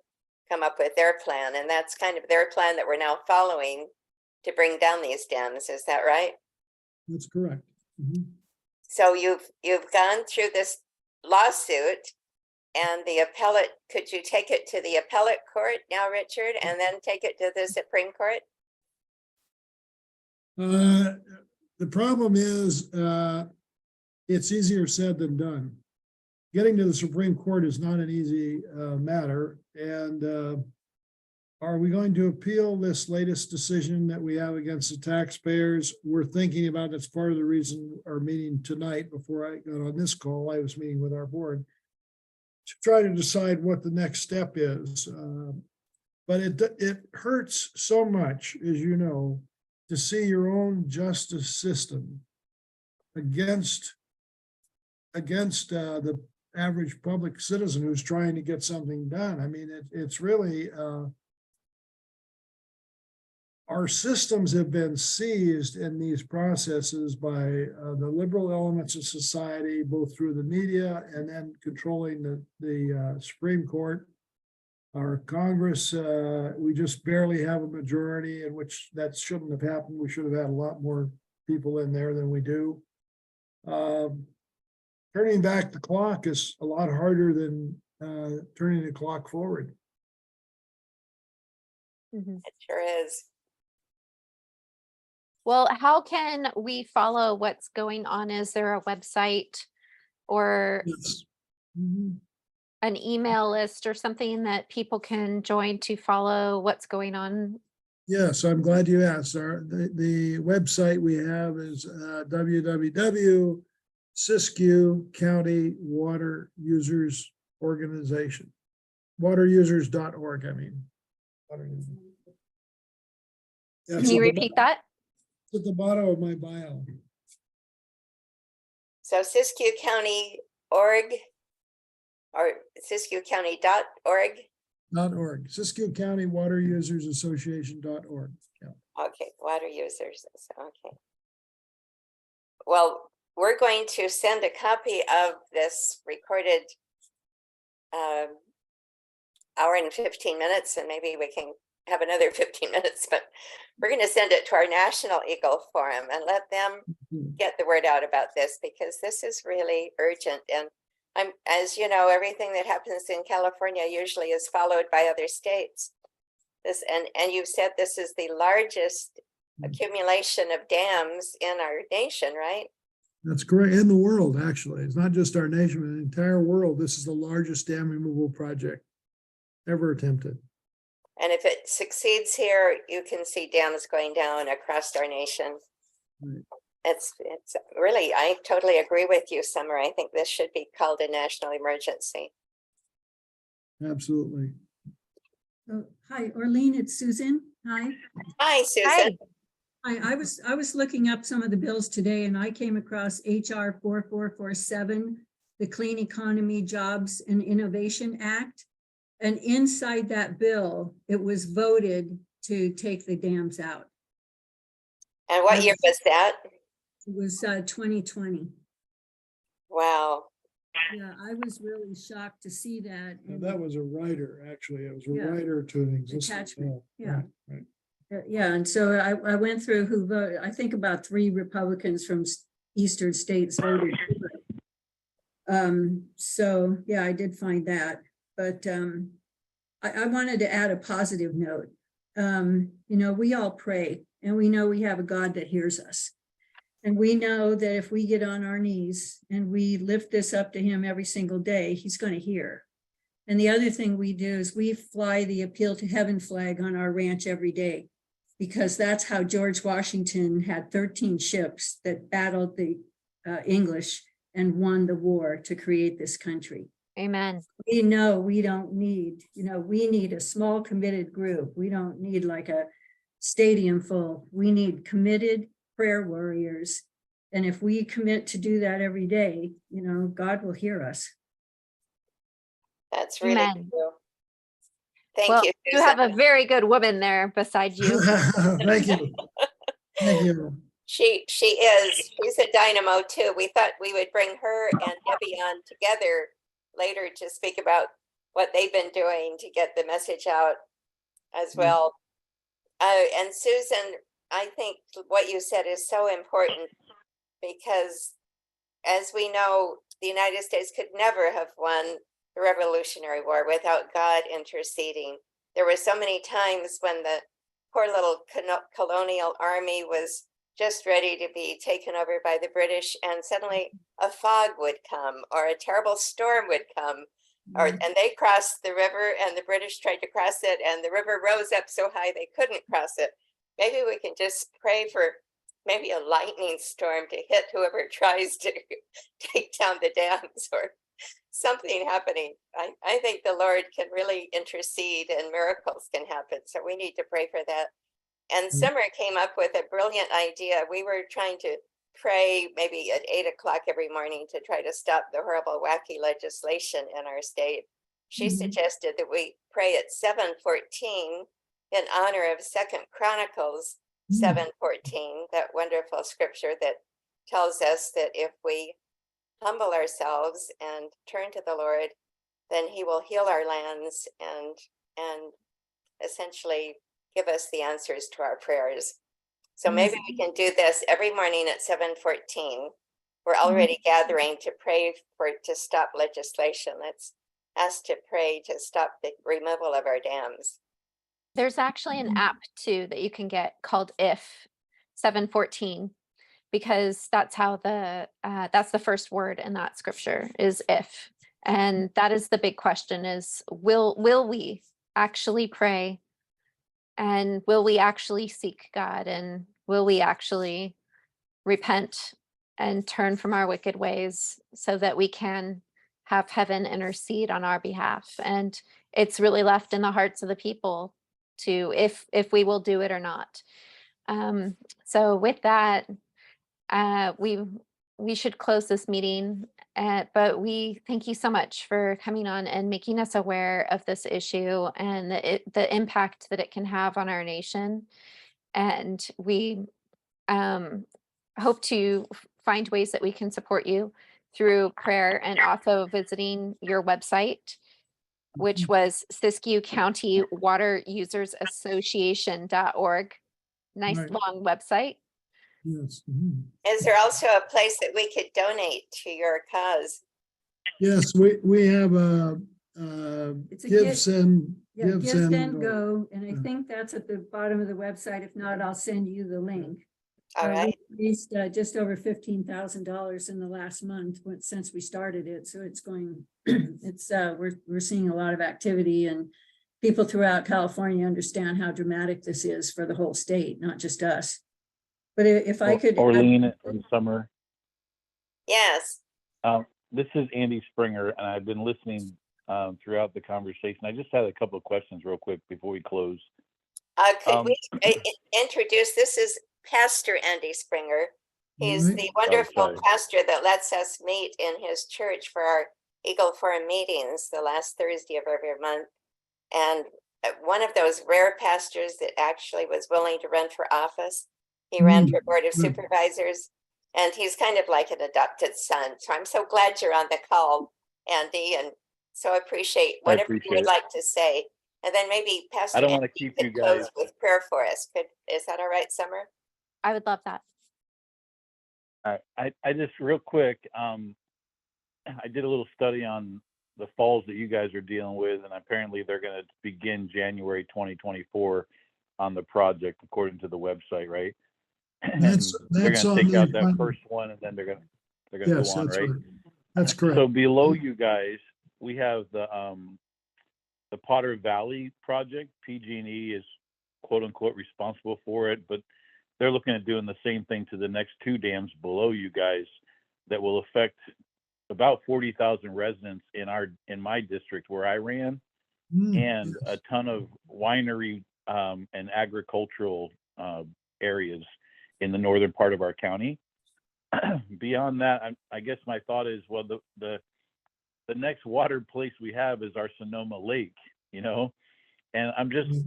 come up with their plan. And that's kind of their plan that we're now following to bring down these dams. Is that right? That's correct. Mhm. So you've gone through this lawsuit, and the appellate, could you take it to the appellate court now, Richard, and then take it to the Supreme Court? The problem is, it's easier said than done. Getting to the Supreme Court is not an easy matter. And are we going to appeal this latest decision that we have against the taxpayers? We're thinking about, that's part of the reason our meeting tonight, before I got on this call, I was meeting with our board to try to decide what the next step is. But it hurts so much, as you know, to see your own justice system against the average public citizen who's trying to get something done. I mean, it's really, our systems have been seized in these processes by the liberal elements of society, both through the media and then controlling the Supreme Court. Our Congress, we just barely have a majority, in which that shouldn't have happened. We should have had a lot more people in there than we do. Turning back the clock is a lot harder than turning the clock forward. Mhm. It sure is. Well, how can we follow what's going on? Is there a website or Yes. Mhm. an email list or something that people can join to follow what's going on? Yes, I'm glad you asked. The website we have is www.Siskiyou County Water Users Organization. Waterusers.org, I mean. Water users. Yeah, Can it's you at the repeat that? At the bottom of my bio. So Siskiyou.org or Siskiyoucounty.org. .org. Siskiyou County Water Users Association.org. Yeah. Okay, water users. Okay. Well, we're going to send a copy of this recorded hour and 15 minutes, and maybe we can have another 15 minutes, but we're going to send it to our National Eagle Forum and let them get the word out about this, because this is really urgent. And as you know, everything that happens in California usually is followed by other states. And you said this is the largest accumulation of dams in our nation, right? That's correct. In the world, actually. It's not just our nation, but the entire world. This is the largest dam removal project. ever attempted. And if it succeeds here, you can see dams going down across our nation. Right. It's really, I totally agree with you, Summer. I think this should be called a national emergency. Absolutely. Oh, hi, Orlean, it's Susan. Hi. Hi, Susan. I was looking up some of the bills today and I came across HR 4447, the Clean Economy Jobs and Innovation Act. And inside that bill, it was voted to take the dams out. And what year was that? It was 2020. Wow. Yeah, I was really shocked to see that. Now, and- that was a rider, actually. It was a Yeah. rider to an existing Attachment, bill. yeah. Right, right. Yeah, and so I went through who voted, I think about 3 Republicans from eastern states voted. for it. So, yeah, I did find that, but I wanted to add a positive note. You know, we all pray and we know we have a God that hears us. And we know that if we get on our knees and we lift this up to him every single day, he's going to hear. And the other thing we do is we fly the Appeal to Heaven flag on our ranch every day, because that's how George Washington had 13 ships that battled the English and won the war to create this country. Amen. We know we don't need, you know, we need a small committed group. We don't need like a stadium full. We need committed prayer warriors. And if we commit to do that every day, you know, God will hear us. That's really Amen. true. Thank Well, you. you have Susan. a very good woman there beside you. Thank you. Thank you. She's a dynamo too. We thought we would bring her and Debbie on together later to speak about what they've been doing to get the message out as well. And Susan, I think what you said is so important, because as we know, the United States could never have won the Revolutionary War without God interceding. There were so many times when the poor little colonial army was just ready to be taken over by the British, and suddenly a fog would come or a terrible storm would come, and they crossed the river and the British tried to cross it and the river rose up so high they couldn't cross it. Maybe we can just pray for maybe a lightning storm to hit whoever tries to take down the dams or something happening. I think the Lord can really intercede and miracles can happen. So we need to pray for that. And Summer came up with a brilliant idea. We were trying to pray maybe at 8 o'clock every morning to try to stop the horrible, wacky legislation in our state. She suggested that we pray at 7:14 in honor of 2 Chronicles 7:14, that wonderful scripture that tells us that if we humble ourselves and turn to the Lord, then he will heal our lands and essentially give us the answers to our prayers. So maybe we can do this every morning at 7:14. We're already gathering to pray to stop legislation. Let's ask to pray to stop the removal of our dams. There's actually an app too that you can get called If 714, because that's how that's the first word in that scripture is if. And that is the big question is, will we actually pray? And will we actually seek God? And will we actually repent and turn from our wicked ways so that we can have heaven intercede on our behalf? And it's really left in the hearts of the people to if we will do it or not. So with that, we should close this meeting, but we thank you so much for coming on and making us aware of this issue and the impact that it can have on our nation. And we hope to find ways that we can support you through prayer and also visiting your website, which was Siskiyou County Water Users Association.org. Nice Right. long website. Yes. Is there also a place that we could donate to your cause? Yes, we have a It's a give, gift. send, Yeah, give, Give, send. Send, or- Go, and I yeah. think that's at the bottom of the website. If not, I'll send you the link. All right. We raised just over $15,000 in the last month since we started it. So it's going, we're seeing a lot of activity, and people throughout California understand how dramatic this is for the whole state, not just us. But if I could. Orlean and Summer, Yes. this is Andy Springer, and I've been listening throughout the conversation. I just had a couple of questions real quick before we close. Could we introduce, this is Pastor Andy Springer. He's Alright. the wonderful sorry. pastor that lets us meet in his church for our Eagle Forum meetings the last Thursday of every month. And one of those rare pastors that actually was willing to run for office. He ran for Board of good. Supervisors, and he's kind of like an adopted son. So I'm so glad you're on the call, Andy, and so appreciate whatever you appreciate would it. like to say. And then maybe Pastor I don't want to Andy keep could you close guys. with prayer for us. Is that all right, Summer? I would love that. All right. I just real quick, I did a little study on the falls that you guys are dealing with, and apparently they're going to begin January 2024 on the project, according to the website, right? And they're That's going to on take out the that final- first one, and then they're going to Yes, go on, that's right? right. That's correct. So below you guys, we have the Potter Valley project. PG&E is quote unquote responsible for it, but they're looking at doing the same thing to the next two dams below you guys that will affect about 40,000 residents in my district where I ran, and a ton of winery and agricultural areas in the northern part of our county. Beyond that, I guess my thought is, well, the next water place we have is our Sonoma Lake, you know? And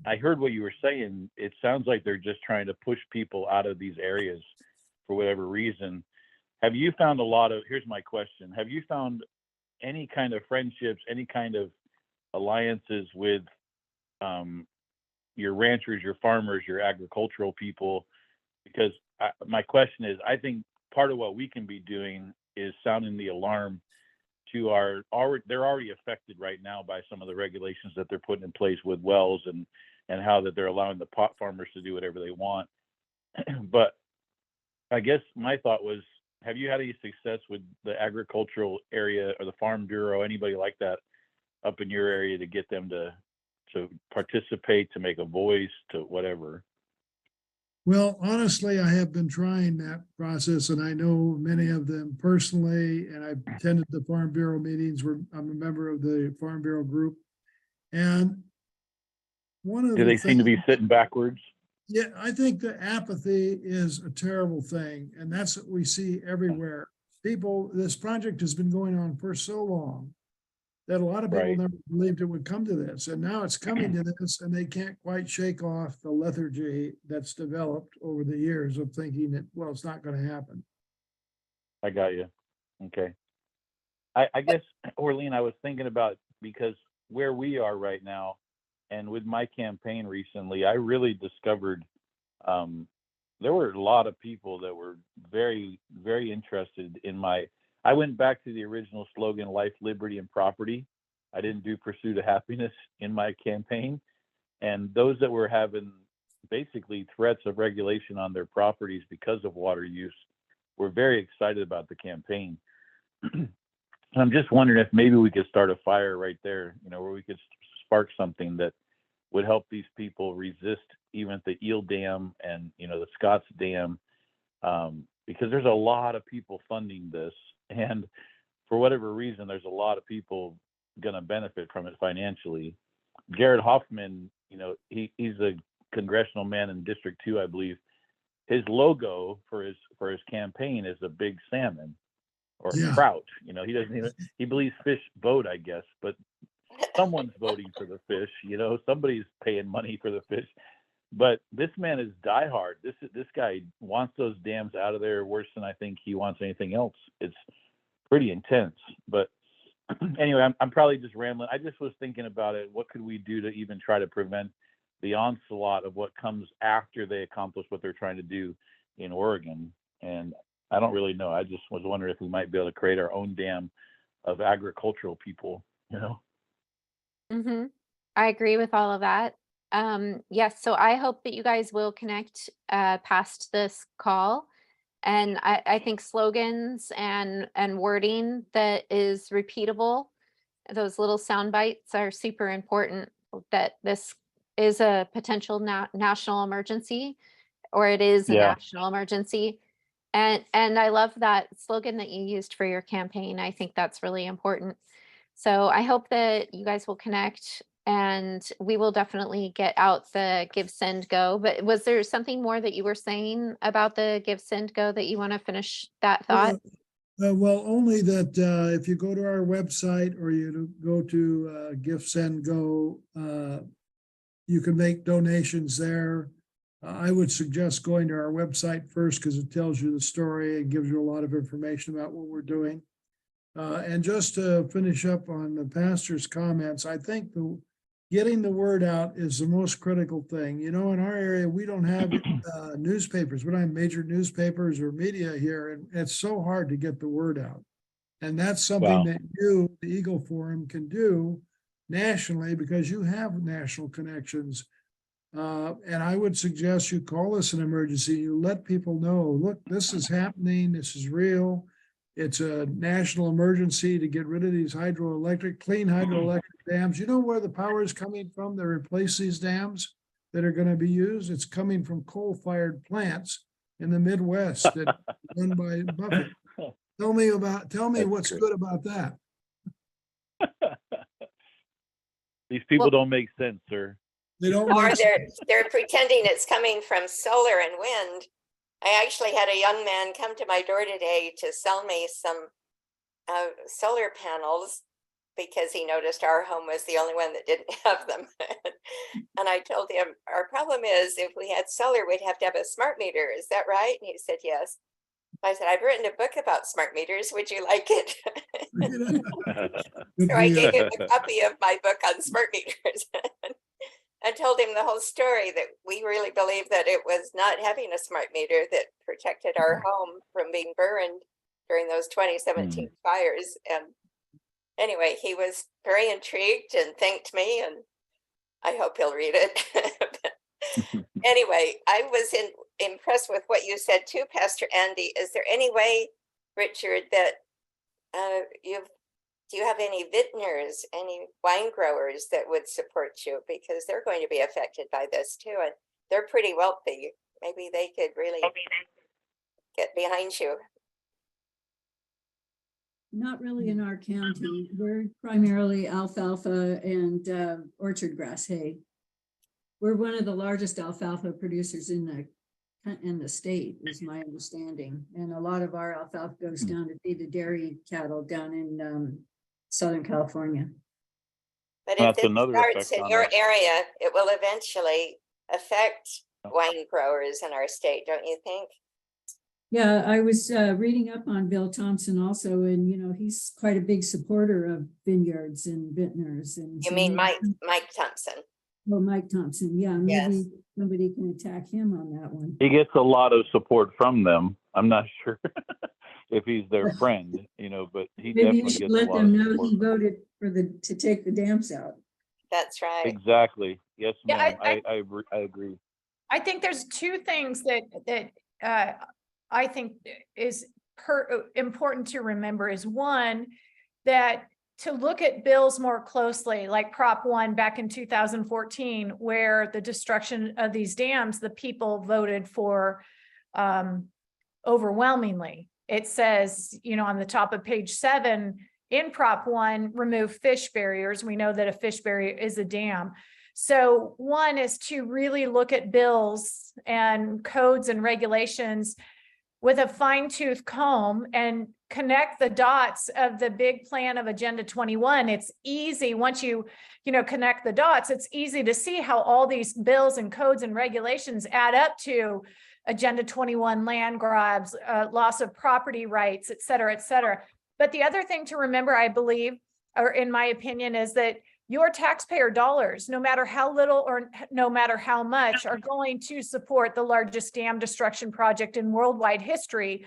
I heard what you were saying. It sounds like they're just trying to push people out of these areas for whatever reason. Have you found here's my question. Have you found any kind of friendships, any kind of alliances with your ranchers, your farmers, your agricultural people? Because my question is, I think part of what we can be doing is sounding the alarm to they're already affected right now by some of the regulations that they're putting in place with wells and how that they're allowing the pot farmers to do whatever they want. But I guess my thought was, have you had any success with the agricultural area or the Farm Bureau, anybody like that up in your area, to get them to participate, to make a voice, to whatever? Well, honestly, I have been trying that process, and I know many of them personally, and I've attended the Farm Bureau meetings where I'm a member of the Farm Bureau group. And one of Do the they seem to be things- sitting backwards? Yeah, I think the apathy is a terrible thing, and that's what we see everywhere. This project has been going on for so long that a lot of people Right. never believed it would come to this, and now it's coming to this, and they can't quite shake off the lethargy that's developed over the years of thinking that, well, it's not gonna happen. I got you. Okay. I guess, Orlean, I was thinking about, because where we are right now, and with my campaign recently, I really discovered there were a lot of people that were very, very interested in I went back to the original slogan, life, liberty, and property. I didn't do pursuit of happiness in my campaign. And those that were having basically threats of regulation on their properties because of water use were very excited about the campaign. I'm just wondering if maybe we could start a fire right there, where we could spark something that would help these people resist even the Eel Dam and, the Scotts Dam, because there's a lot of people funding this. And for whatever reason, there's a lot of people going to benefit from it financially. Jared Hoffman, he's a congressional man in District 2, I believe. His logo for his campaign is a big salmon or Yeah. trout. He believes fish vote, I guess, but someone's voting for the fish, somebody's paying money for the fish. But this man is diehard. This guy wants those dams out of there worse than I think he wants anything else. It's pretty intense. But anyway, I'm probably just rambling. I just was thinking about it. What could we do to even try to prevent the onslaught of what comes after they accomplish what they're trying to do in Oregon? And I don't really know. I just was wondering if we might be able to create our own dam of agricultural people, Mm-hmm. I agree with all of that. Yes, so I hope that you guys will connect past this call. And I think slogans and wording that is repeatable, those little sound bites are super important. that this is a potential national emergency, or it is a Yeah. national emergency. And I love that slogan that you used for your campaign. I think that's really important. So I hope that you guys will connect, and we will definitely get out the Give, Send, Go. But was there something more that you were saying about the Give, Send, Go that you want to finish that thought? Well, only that if you go to our website or you go to Give, Send, Go, you can make donations there. I would suggest going to our website first because it tells you the story and gives you a lot of information about what we're doing. And just to finish up on the pastor's comments, I think getting the word out is the most critical thing. You know, in our area, we don't have newspapers. We don't have major newspapers or media here, and it's so hard to get the word out. And that's something Wow. that you, the Eagle Forum, can do nationally because you have national connections. And I would suggest you call this an emergency. You let people know, look, this is happening. This is real. It's a national emergency to get rid of these clean hydroelectric dams. You know where the power is coming from to replace these dams that are going to be used? It's coming from coal-fired plants in the Midwest that are run by Buffett. Tell me That's what's great. good about that. These people Well- don't make sense, sir. They don't Or make they're pretending it's coming from solar and wind. I actually had a young man come to my door today to sell me some solar panels because he noticed our home was the only one that didn't have them. And I told him, our problem is if we had solar, we'd have to have a smart meter. Is that right? And he said, yes. I said, I've written a book about smart meters. Would you like it? Good So for I you. gave him a copy of my book on smart meters. I told him the whole story that we really believe that it was not having a smart meter that protected our home from being burned during those 2017 fires. And anyway, he was very intrigued and thanked me, and I hope he'll read it. Anyway, I was impressed with what you said too, Pastor Andy. Is there any way, Richard, that do you have any vintners, any wine growers that would support you? Because they're going to be affected by this too, and they're pretty wealthy. Maybe they could really get behind you. Not really in our county. We're primarily alfalfa and orchard grass hay. We're one of the largest alfalfa producers in the state, is my understanding. And a lot of our alfalfa goes down to feed the dairy cattle down in Southern California. But if That's this another starts effect in on your us. area, it will eventually affect wine growers in our state, don't you think? Yeah, I was reading up on Bill Thompson also, and you know, he's quite a big supporter of vineyards and vintners. And You so mean maybe- Mike Thompson? Oh, Mike Thompson. Yeah, Yes. maybe somebody can attack him on that one. He gets a lot of support from them. I'm not sure if he's their friend, but he Maybe definitely you should gets a let lot them of know support. he voted for to take the dams out. That's right. Exactly. Yes, Yeah, ma'am. I agree. I think there's two things that I think is important to remember is one, that to look at bills more closely, like Prop 1 back in 2014, where the destruction of these dams, the people voted for overwhelmingly. It says, on the top of page 7 in Prop 1, remove fish barriers. We know that a fish barrier is a dam. So one is to really look at bills and codes and regulations with a fine-tooth comb and connect the dots of the big plan of Agenda 21. It's easy once you connect the dots, it's easy to see how all these bills and codes and regulations add up to Agenda 21, land grabs, loss of property rights, et cetera, et cetera. But the other thing to remember, I believe, or in my opinion, is that your taxpayer dollars, no matter how little or no matter how much, are going to support the largest dam destruction project in worldwide history.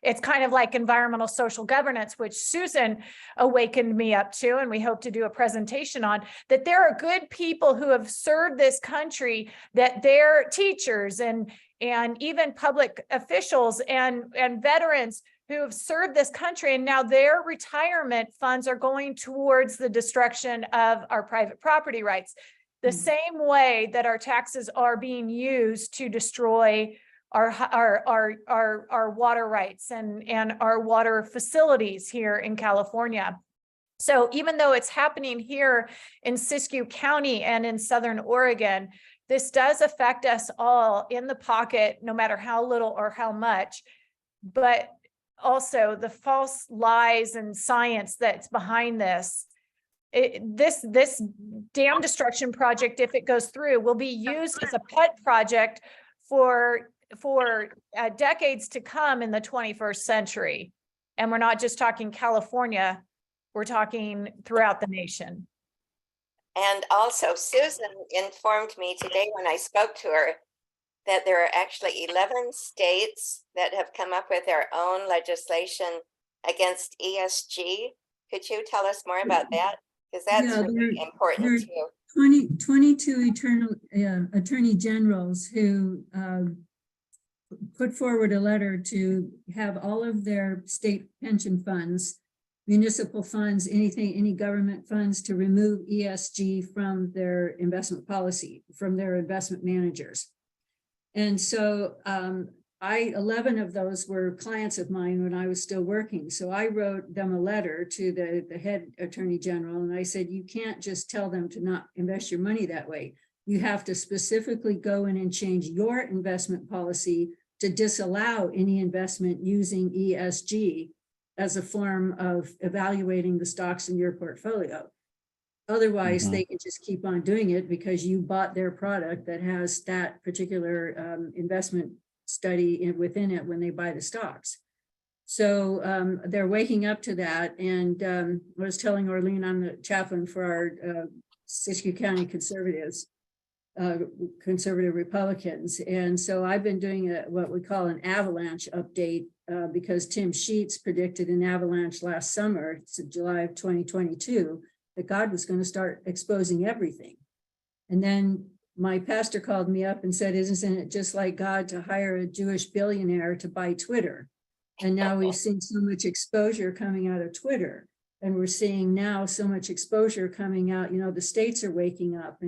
It's kind of like environmental social governance, which Susan awakened me up to, and we hope to do a presentation on, that there are good people who have served this country, that their teachers and even public officials and veterans who have served this country, and now their retirement funds are going towards the destruction of our private property rights. the same way that our taxes are being used to destroy our water rights and our water facilities here in California. So even though it's happening here in Siskiyou County and in Southern Oregon, this does affect us all in the pocket, no matter how little or how much. But also the false lies and science that's behind this. This dam destruction project, if it goes through, will be used as a pet project for decades to come in the 21st century. And we're not just talking California, we're talking throughout the nation. And also Susan informed me today when I spoke to her that there are actually 11 states that have come up with their own legislation against ESG. Could you tell us more about that? Because that's Yeah, really important there- too. 22 attorney generals who put forward a letter to have all of their state pension funds, municipal funds, any government funds, to remove ESG from their investment policy, from their investment managers. And so 11 of those were clients of mine when I was still working. So I wrote them a letter to the head attorney general, and I said, you can't just tell them to not invest your money that way. You have to specifically go in and change your investment policy to disallow any investment using ESG as a form of evaluating the stocks in your portfolio. Otherwise, they can just keep on doing it because you bought their product that has that particular investment study within it when they buy the stocks. So they're waking up to that. And I was telling Orlean, I'm the chaplain for our Siskiyou County conservative Republicans. And so I've been doing what we call an avalanche update because Tim Sheets predicted an avalanche last summer, it's July of 2022, that God was going to start exposing everything. And then my pastor called me up and said, isn't it just like God to hire a Jewish billionaire to buy Twitter? And now we've seen so much exposure coming out of Twitter. And we're seeing now so much exposure coming out, the states are waking up,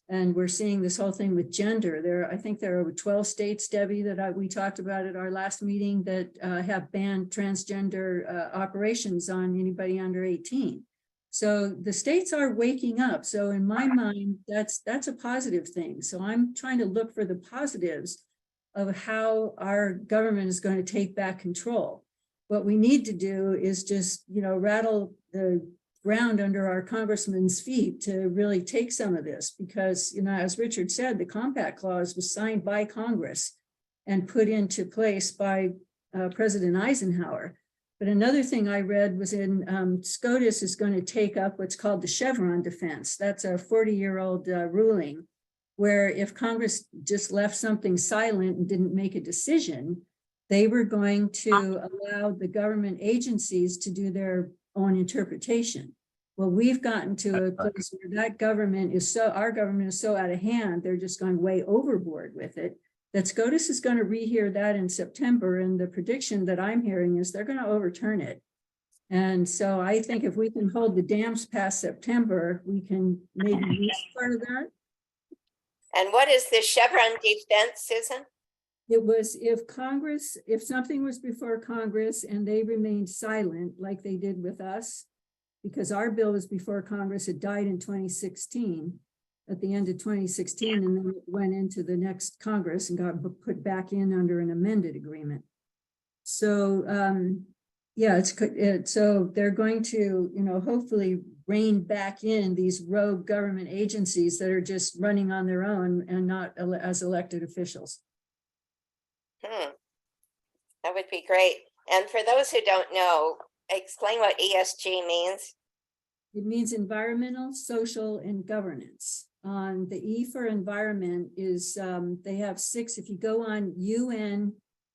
and we're seeing this whole thing with gender. I think there are over 12 states, Debbie, that we talked about at our last meeting that have banned transgender operations on anybody under 18. So the states are waking up. So in my mind, that's a positive thing. So I'm trying to look for the positives of how our government is going to take back control. What we need to do is just, rattle the ground under our congressmen's feet to really take some of this, because, as Richard said, the Compact Clause was signed by Congress and put into place by President Eisenhower. But another thing I read was SCOTUS is going to take up what's called the Chevron defense. That's a 40-year-old ruling where if Congress just left something silent and didn't make a decision, they were going to allow the government agencies to do their own interpretation. Well, we've gotten to a place where our government is so out of hand, they're just going way overboard with it, that SCOTUS is going to rehear that in September. And the prediction that I'm hearing is they're going to overturn it. And so I think if we can hold the dams past September, we can maybe use part of that. And what is the Chevron defense, Susan? It was if something was before Congress and they remained silent like they did with us, because our bill was before Congress, it died in 2016, at the end of 2016, and then it went into the next Congress and got put back in under an amended agreement. So so they're going to, hopefully rein back in these rogue government agencies that are just running on their own and not as elected officials. That would be great. And for those who don't know, explain what ESG means. It means environmental, social, and governance. The E for environment is, they have 6, if you go on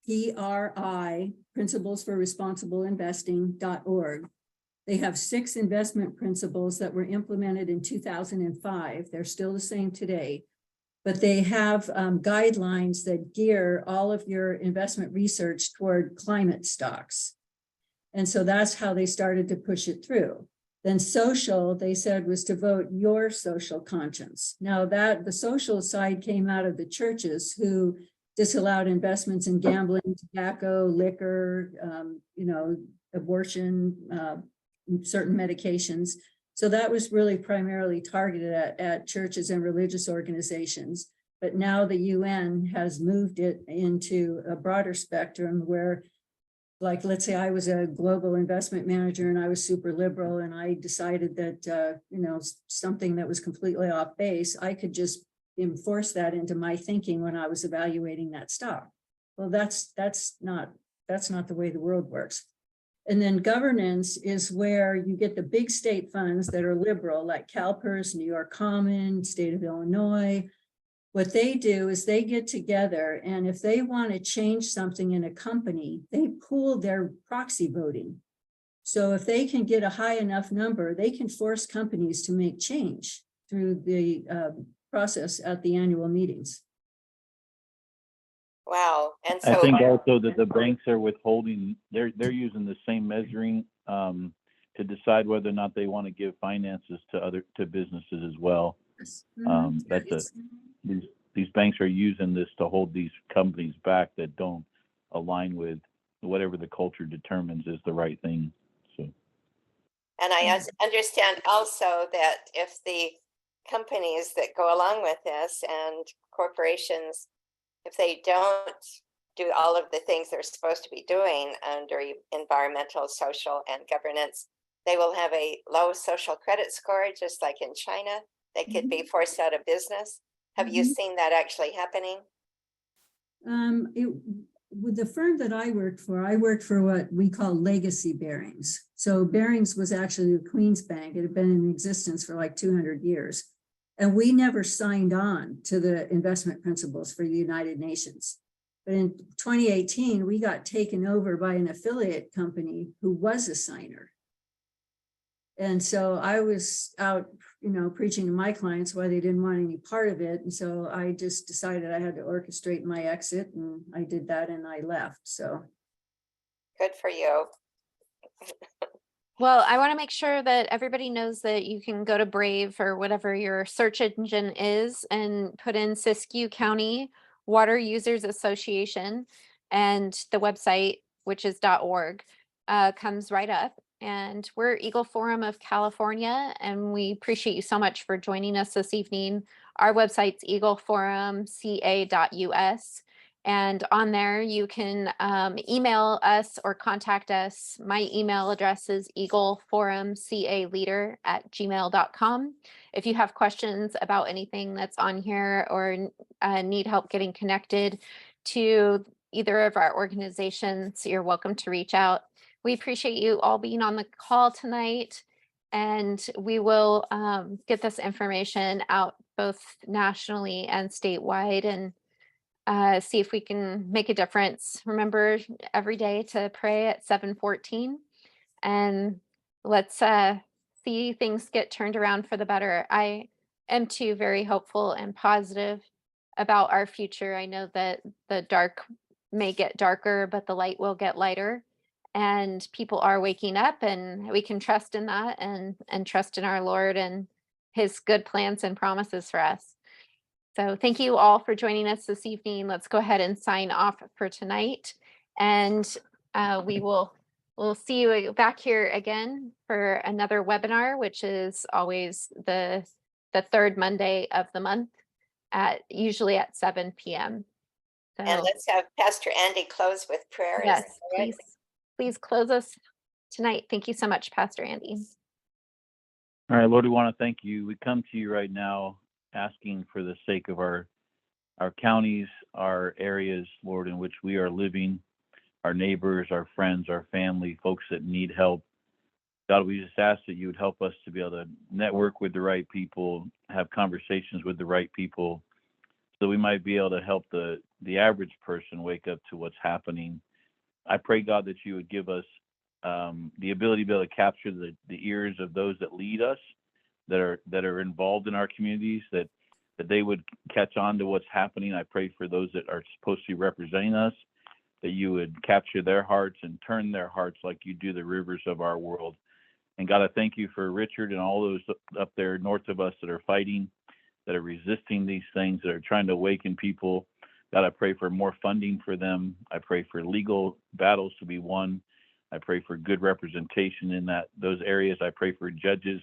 UNPRI, Principles for Responsible Investing.org, they have 6 investment principles that were implemented in 2005. They're still the same today, but they have guidelines that gear all of your investment research toward climate stocks. And so that's how they started to push it through. Then social, they said, was to vote your social conscience. Now that the social side came out of the churches who disallowed investments in gambling, tobacco, liquor, abortion, certain medications. So that was really primarily targeted at churches and religious organizations. But now the UN has moved it into a broader spectrum where, like, let's say I was a global investment manager and I was super liberal and I decided that, something that was completely off base, I could just enforce that into my thinking when I was evaluating that stock. Well, that's not the way the world works. And then governance is where you get the big state funds that are liberal, like CalPERS, New York Common, State of Illinois. What they do is they get together, and if they want to change something in a company, they pool their proxy voting. So if they can get a high enough number, they can force companies to make change through the process at the annual meetings. Wow. And I so, think also that the banks are withholding, they're using the same measuring to decide whether or not they want to give finances to businesses as well. These banks are using this to hold these companies back that don't align with whatever the culture determines is the right thing. So, and I understand also that if the companies that go along with this and corporations, if they don't do all of the things they're supposed to be doing under environmental, social, and governance, they will have a low social credit score, just like in China. They could be forced out of business. Have you seen that actually happening? With the firm that I worked for what we call legacy Barings. So Barings was actually the Queen's Bank. It had been in existence for like 200 years. And we never signed on to the investment principles for the United Nations. But in 2018, we got taken over by an affiliate company who was a signer. And so I was out, preaching to my clients why they didn't want any part of it. And so I just decided I had to orchestrate my exit, and I did that and I left. So good for you. Well, I want to make sure that everybody knows that you can go to Brave or whatever your search engine is and put in Siskiyou County Water Users Association, and the website, which is .org, comes right up. And we're Eagle Forum of California, and we appreciate you so much for joining us this evening. Our website's eagleforumca.us. And on there, you can email us or contact us. My email address is eagleforumcaleader@gmail.com. If you have questions about anything that's on here or need help getting connected to either of our organizations, you're welcome to reach out. We appreciate you all being on the call tonight, and we will get this information out both nationally and statewide, and see if we can make a difference. Remember every day to pray at 7:14, and let's see things get turned around for the better. I am too very hopeful and positive about our future. I know that the dark may get darker, but the light will get lighter, and people are waking up, and we can trust in that and trust in our Lord and his good plans and promises for us. So thank you all for joining us this evening. Let's go ahead and sign off for tonight. And we'll see you back here again for another webinar, which is always the third Monday of the month, usually at 7 p.m. So, And let's have Pastor Andy close with prayer. yes, Is that all right? please close us tonight. Thank you so much, Pastor Andy. all right, Lord, we want to thank you. We come to you right now asking for the sake of our counties, our areas, Lord, in which we are living, our neighbors, our friends, our family, folks that need help. God, we just ask that you would help us to be able to network with the right people, have conversations with the right people, so we might be able to help the average person wake up to what's happening. I pray, God, that you would give us the ability to be able to capture the ears of those that lead us, that are involved in our communities, that they would catch on to what's happening. I pray for those that are supposed to be representing us, that you would capture their hearts and turn their hearts like you do the rivers of our world. And God, I thank you for Richard and all those up there north of us that are fighting, that are resisting these things, that are trying to awaken people. God, I pray for more funding for them. I pray for legal battles to be won. I pray for good representation in those areas. I pray for judges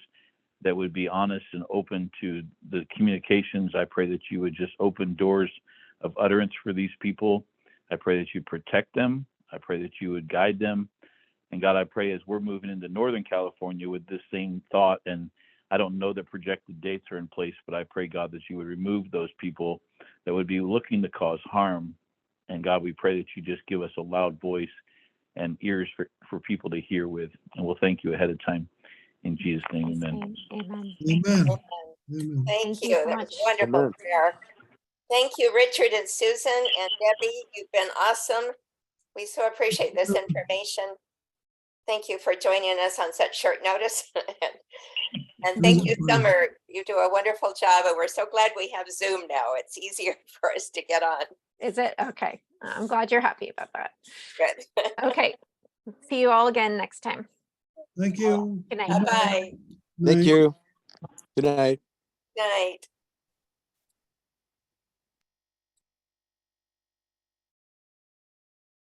that would be honest and open to the communications. I pray that you would just open doors of utterance for these people. I pray that you protect them. I pray that you would guide them. And God, I pray as we're moving into Northern California with this same thought, and I don't know the projected dates are in place, but I pray, God, that you would remove those people that would be looking to cause harm. And God, we pray that you just give us a loud voice and ears for people to hear with. And we'll thank you ahead of time. In Jesus' name, amen. Amen. Amen. Amen. Amen. Thank Thank you you. so That was much. a wonderful Amen. prayer. Thank you, Richard and Susan and Debbie. You've been awesome. We so appreciate this information. Thank you for joining us on such short notice. And thank you, Summer. You do a wonderful job, and we're so glad we have Zoom now. It's easier for us to get on. Is it? Okay. I'm glad you're happy about that. Good. Okay. See you all again next time. Thank you. Good night. Bye-bye. Thank you. Good night. Night.